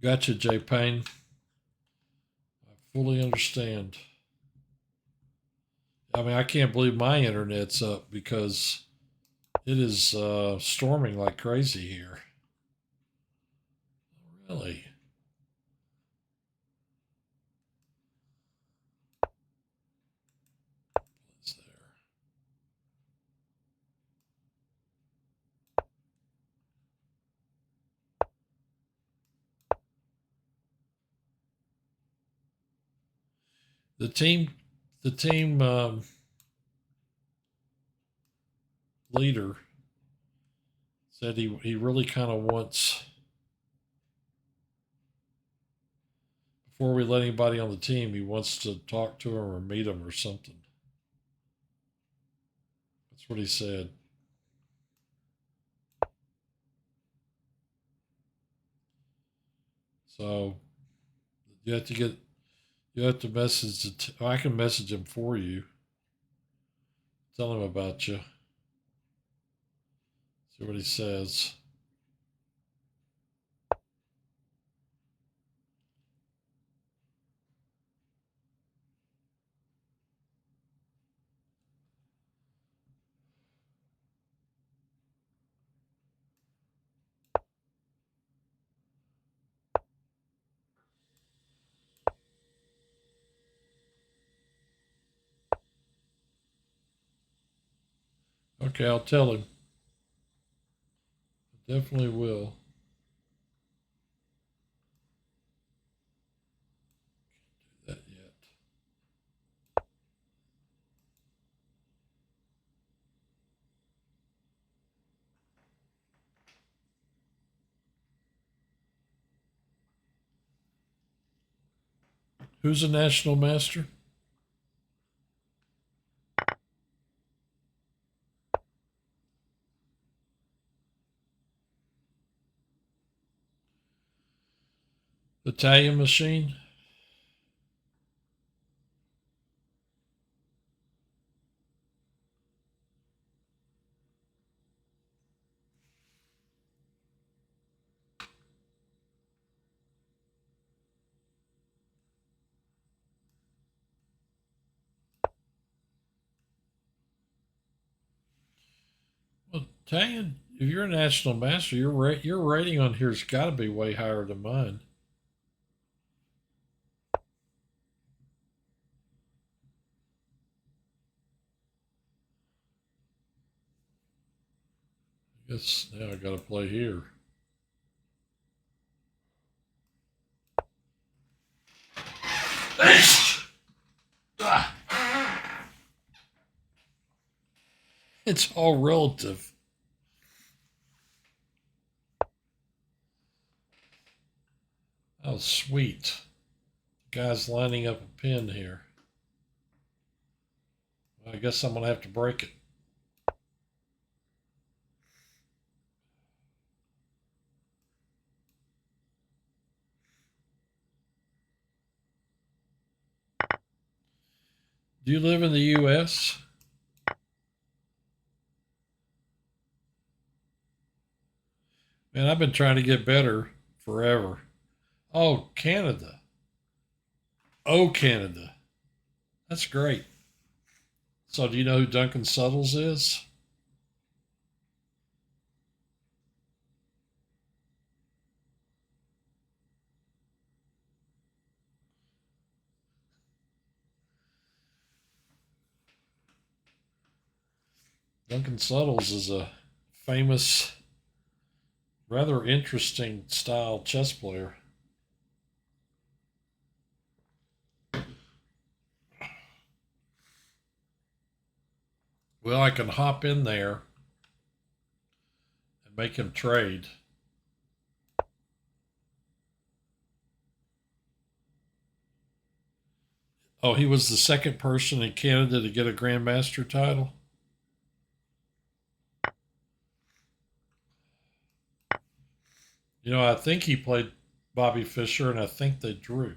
Speaker 1: Gotcha, J Payne. I fully understand. I mean, I can't believe my internet's up because it is storming like crazy here. Really? What's there? The team leader said he really kind of wants, before we let anybody on the team, he wants to talk to him or meet him or something. That's what he said. So you have to get, you have to message I can message him for you. Tell him about you. See what he says. Okay, I'll tell him. I definitely will. Can't do that yet. Who's a national master? Italian machine? Well, Italian, if you're a national master, your rating on here's got to be way higher than mine. I guess now I got to play here. It's all relative. Oh, sweet. The guy's lining up a pin here. Well, I guess I'm going to have to break it. Do you live in the U.S.? Man, I've been trying to get better forever. Oh, Canada. Oh, Canada. That's great. So, do you know who Duncan Suttles is? Duncan Suttles is a famous, rather interesting style chess player. Well, I can hop in there and make him trade. Oh, he was the second person in Canada to get a Grandmaster title. You know, I think he played Bobby Fischer, and I think they drew.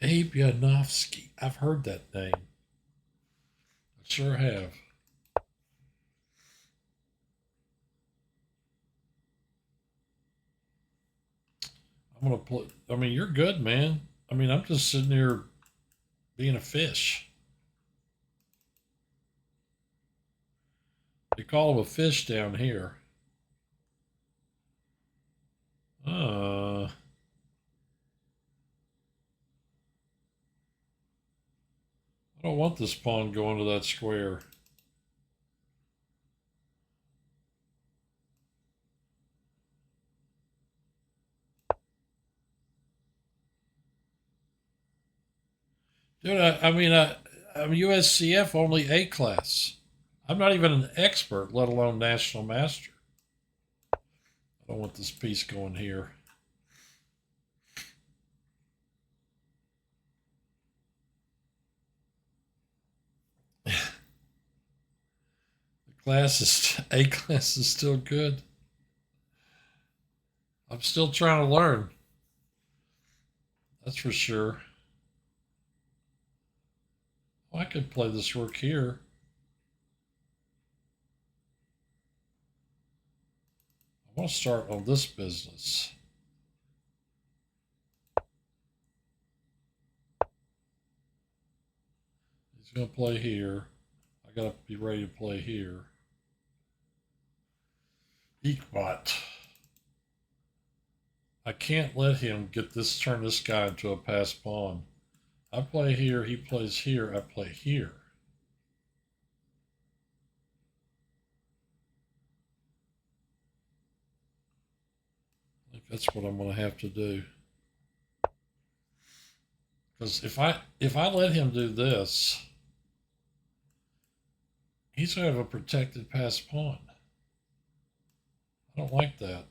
Speaker 1: Abe Yanovsky. I've heard that name. I sure have. I'm gonna play. I mean, you're good, man. I mean, I'm just sitting here being a fish. They call him a fish down here. I don't want this pawn going to that square. Dude, I'm USCF only A class. I'm not even an expert, let alone national master. I don't want this piece going here. The class is A class is still good. I'm still trying to learn. That's for sure. Well, I could play this rook here. I want to start on this business. He's going to play here. I got to be ready to play here. Eekbot. I can't let him turn this guy into a pass pawn. I play here, he plays here, I play here. I think that's what I'm going to have to do. Because if I let him do this, he's going to have a protected pass pawn. I don't like that.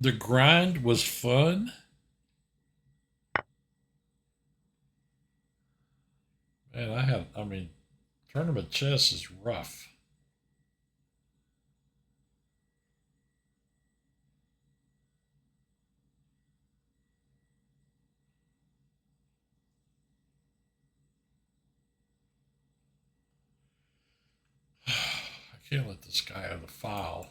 Speaker 1: The grind was fun. Man, tournament chess is rough. I can't let this guy have the file.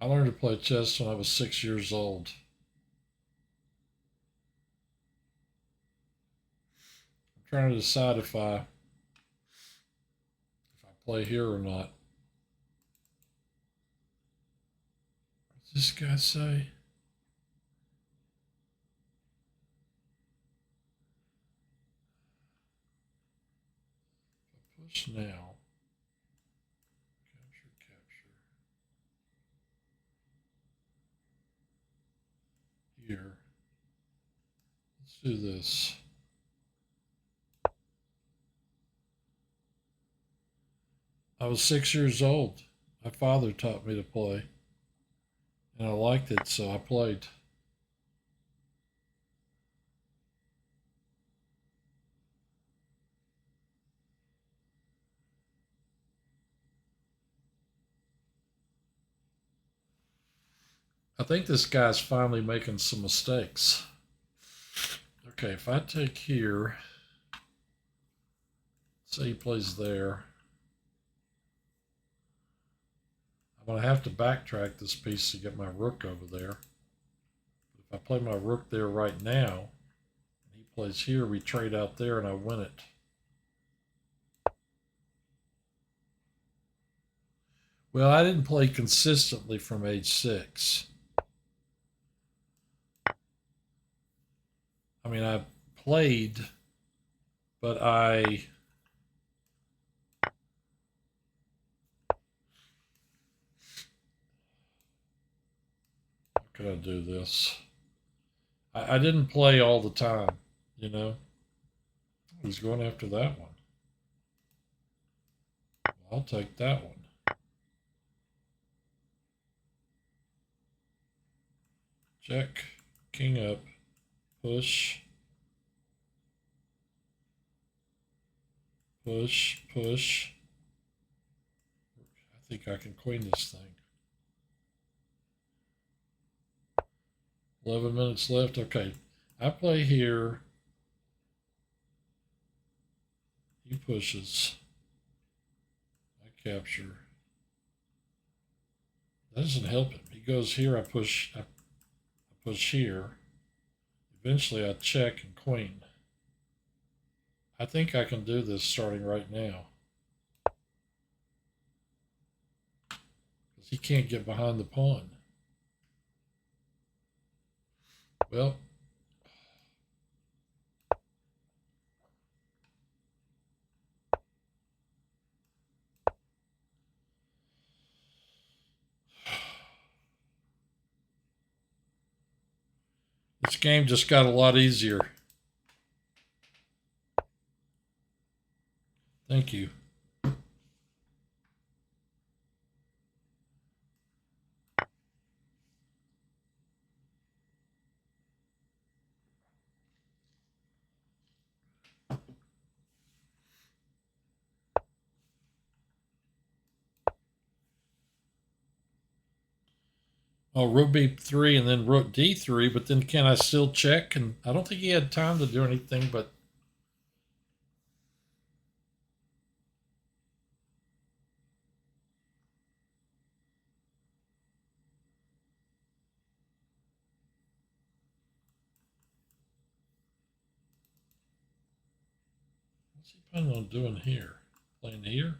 Speaker 1: I learned to play chess when I was 6 years old. I'm trying to decide if I play here or not. What's this guy say? Push now. Capture, capture. Here. Let's do this. I was 6 years old. My father taught me to play. And I liked it, so I played. I think this guy's finally making some mistakes. Okay, if I take here, say he plays there, I'm going to have to backtrack this piece to get my rook over there. But if I play my rook there right now, and he plays here, we trade out there and I win it. Well, I didn't play consistently from age 6. I mean, I played, but how could I do this? I didn't play all the time, you know. He's going after that one. I'll take that one. Check, king up, push, push, push. I think I can queen this thing. 11 minutes left. Okay, I play here. He pushes. I capture. That doesn't help him. He goes here. I push here. Eventually, I check and queen. I think I can do this starting right now. Because he can't get behind the pawn. Well, this game just got a lot easier. Thank you. Oh, rook b3 and then rook d3, but then can I still check? And I don't think he had time to do anything, but what's he planning on doing here? Playing here?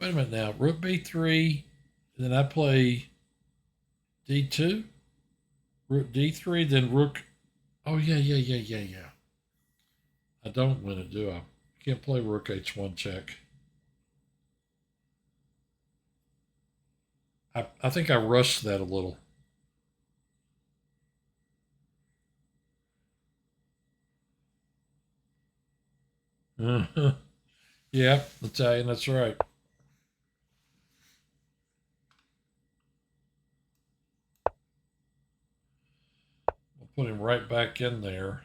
Speaker 1: Wait a minute now. Rook b3, and then I play d2, rook d3, then rook. Oh, yeah. I don't win it, do I? I can't play rook h1 check. I think I rushed that a little. Yeah, Italian, that's right. I'll put him right back in there.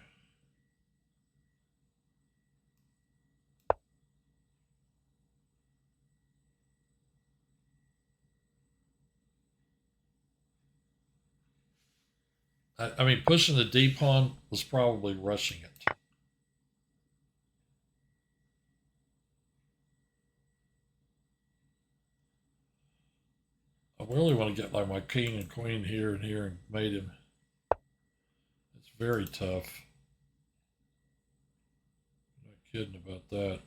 Speaker 1: I mean, pushing the D pawn was probably rushing it. I really want to get like my king and queen here and here and mate him. It's very tough. I'm not kidding about that.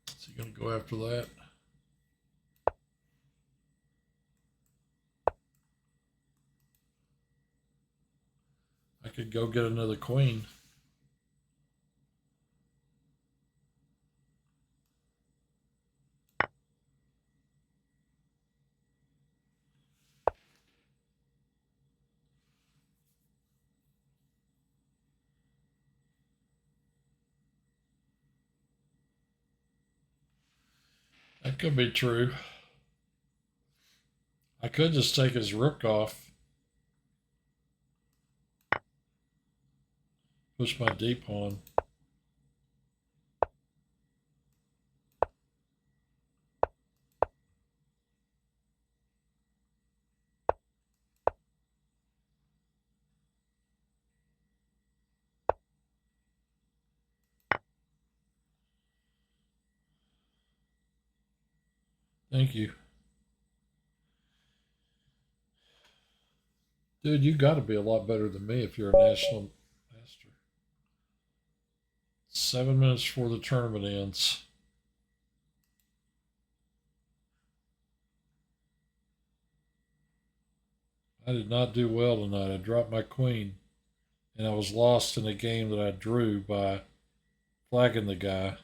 Speaker 1: Is he going to go after that? I could go get another queen. That could be true. I could just take his rook off, push my D pawn. Thank you. Dude, you got to be a lot better than me if you're a national master. 7 minutes before the tournament ends. I did not do well tonight. I dropped my queen, and I was lost in a game that I drew by flagging the guy.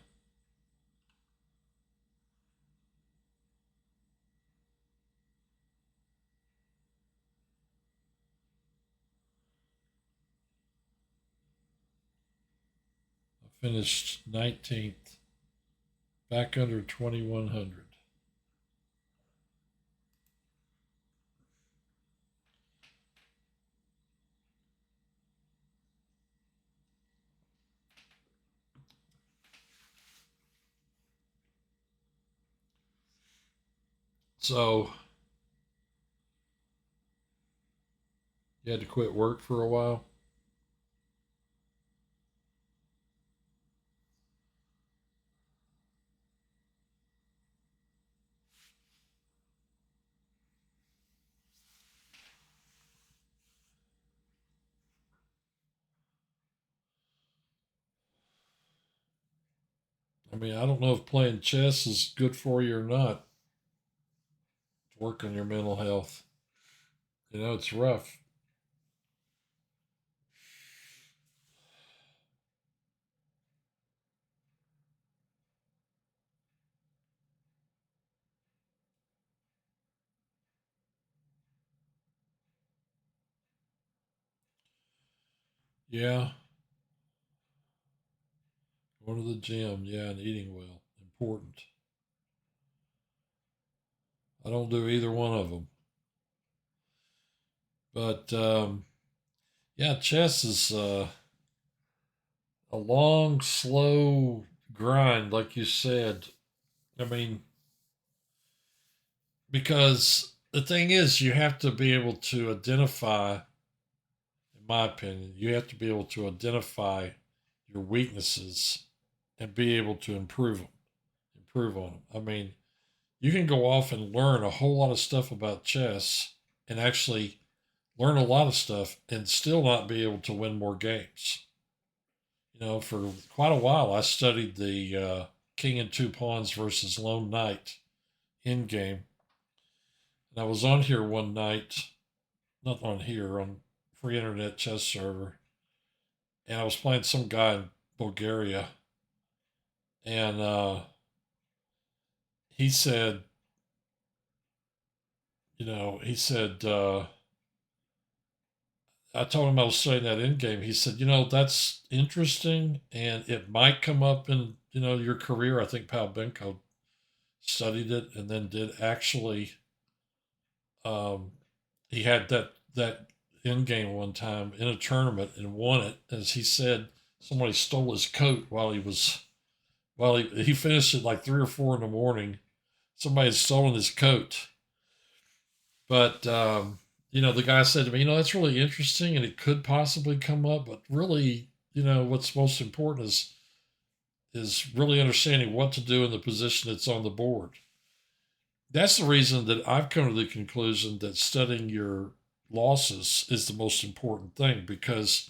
Speaker 1: I finished 19th, back under 2100. So you had to quit work for a while. I mean, I don't know if playing chess is good for you or not. Work on your mental health. You know, it's rough. Yeah, going to the gym. Yeah, and eating well. Important. I don't do either one of them. But yeah, chess is a long, slow grind, like you said. I mean, because the thing is, you have to be able to identify, in my opinion, you have to be able to identify your weaknesses and be able to improve on them. I mean, you can go off and learn a whole lot of stuff about chess and actually learn a lot of stuff and still not be able to win more games. You know, for quite a while, I studied the king and two pawns versus lone knight in game. And I was on here one night, not on here, on free internet chess server, and I was playing some guy in Bulgaria, and he said, he said, I told him I was studying that in game. He said, that's interesting, and it might come up in your career. I think Pal Benko studied it and then did actually. He had that in game one time in a tournament and won it. As he said, somebody stole his coat while Well, he finished at like 3 or 4 in the morning. Somebody had stolen his coat. But, the guy said to me, that's really interesting and it could possibly come up. But really, what's most important is really understanding what to do in the position that's on the board. That's the reason that I've come to the conclusion that studying your losses is the most important thing, because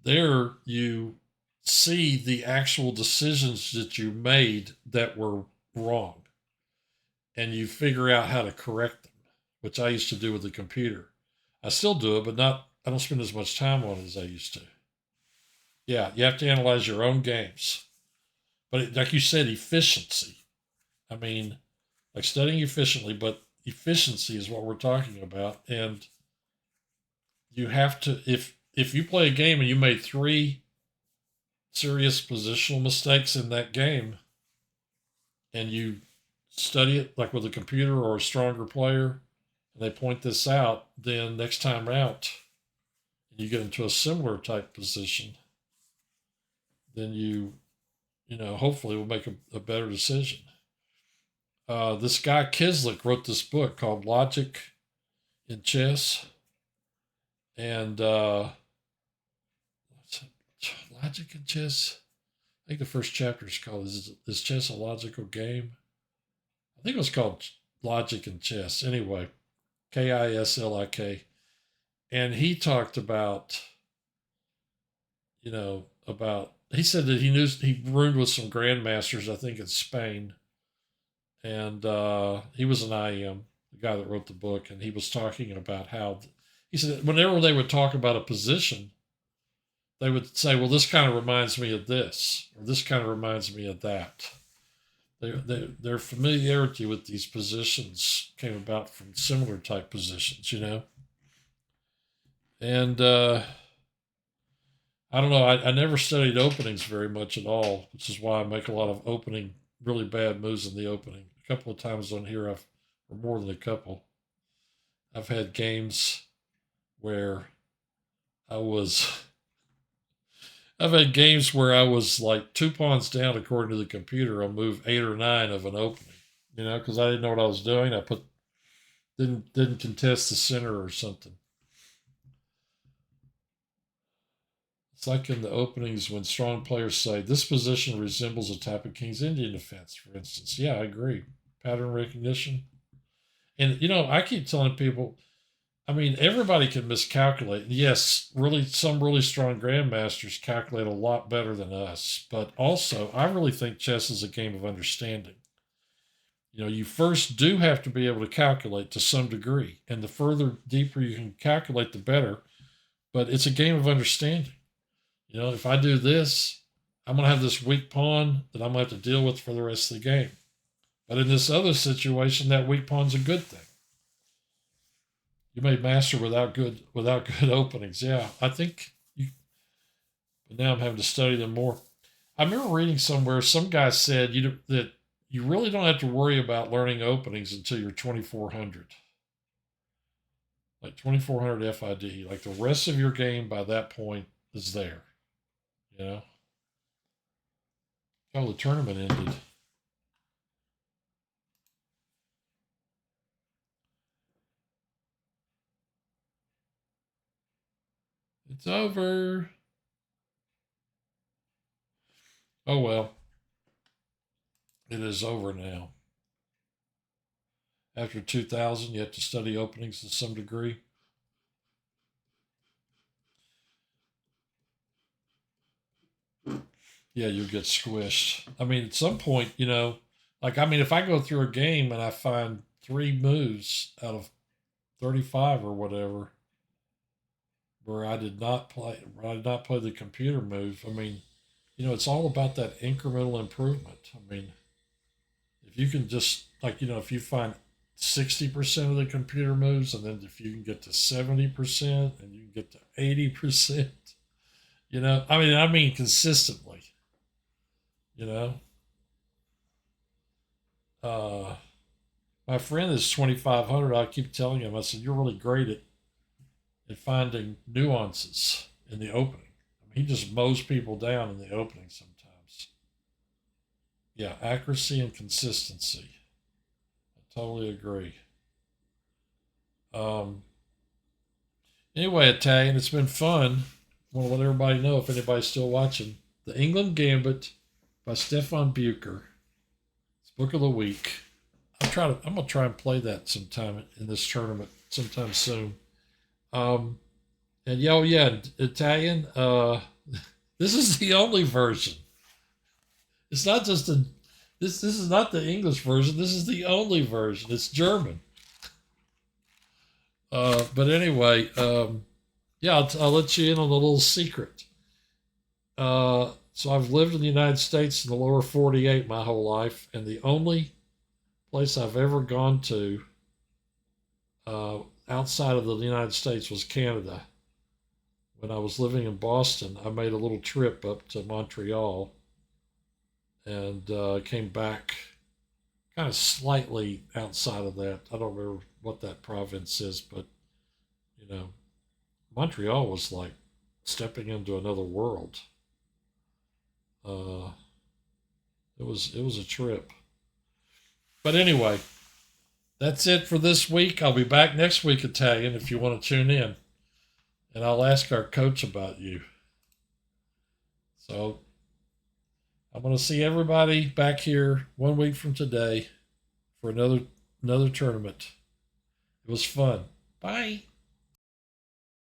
Speaker 1: there you see the actual decisions that you made that were wrong and you figure out how to correct them, which I used to do with the computer. I still do it, but I don't spend as much time on it as I used to. Yeah, you have to analyze your own games. But like you said, efficiency. I mean, like studying efficiently, but efficiency is what we're talking about. And you have to, if you play a game and you made 3 serious positional mistakes in that game, and you study it like with a computer or a stronger player, and they point this out, then next time out, you get into a similar type position, then you hopefully will make a better decision. This guy Kislik wrote this book called Logic in Chess, and Logic in Chess. I think the first chapter is called "Is Chess a Logical Game?" I think it was called Logic in Chess. Anyway, Kislik, and he talked about, he said that he roomed with some grandmasters, I think in Spain, and he was an IM, the guy that wrote the book, and he was talking about how he said whenever they would talk about a position, they would say, "Well, this kind of reminds me of this, or this kind of reminds me of that." Their familiarity with these positions came about from similar type positions, and I don't know. I never studied openings very much at all, which is why I make a lot of really bad moves in the opening. A couple of times on here, or more than a couple, I've had games where I was, I've had games where I was like 2 pawns down according to the computer on move 8 or 9 of an opening, because I didn't know what I was doing. I didn't contest the center or something. It's like in the openings when strong players say, "This position resembles a type of King's Indian defense," for instance. Yeah, I agree. Pattern recognition. And, I keep telling people, I mean, everybody can miscalculate. Yes, really, some really strong grandmasters calculate a lot better than us. But also, I really think chess is a game of understanding. You first do have to be able to calculate to some degree. And the further deeper you can calculate, the better. But it's a game of understanding. If I do this, I'm going to have this weak pawn that I'm going to have to deal with for the rest of the game. But in this other situation, that weak pawn's a good thing. You may master without good openings. Yeah, I think but now I'm having to study them more. I remember reading somewhere some guy said that you really don't have to worry about learning openings until you're 2400. Like 2400 FID. Like the rest of your game by that point is there. Oh, the tournament ended. It's over. Oh, well. It is over now. After 2000, you have to study openings to some degree. Yeah, you'll get squished. I mean, at some point, if I go through a game and I find 3 moves out of 35 or whatever where I did not play the computer move, I mean, it's all about that incremental improvement. I mean, if you can just, if you find 60% of the computer moves, and then if you can get to 70% and you can get to 80%, I mean consistently, my friend is 2500. I keep telling him, I said, "You're really great at finding nuances in the opening." I mean, he just mows people down in the opening sometimes. Yeah, accuracy and consistency. I totally agree. Um, anyway, Italian, it's been fun. I want to let everybody know if anybody's still watching The England Gambit by Stefan Bucher. It's book of the week. I'm gonna try and play that sometime in this tournament sometime soon. Um, and yeah, oh yeah, Italian. This is the only version. It's not just a. This is not the English version. This is the only version. It's German. But anyway, yeah, I'll let you in on a little secret. So I've lived in the United States in the lower 48 my whole life, and the only place I've ever gone to uh, outside of the United States was Canada. When I was living in Boston, I made a little trip up to Montreal and came back kind of slightly outside of that. I don't remember what that province is, but you know, Montreal was like stepping into another world. Uh, it was a trip. But anyway, that's it for this week. I'll be back next week, Italian, if you want to tune in, and I'll ask our coach about you. So I'm going to see everybody back here 1 week from today for another tournament. It was fun. Bye.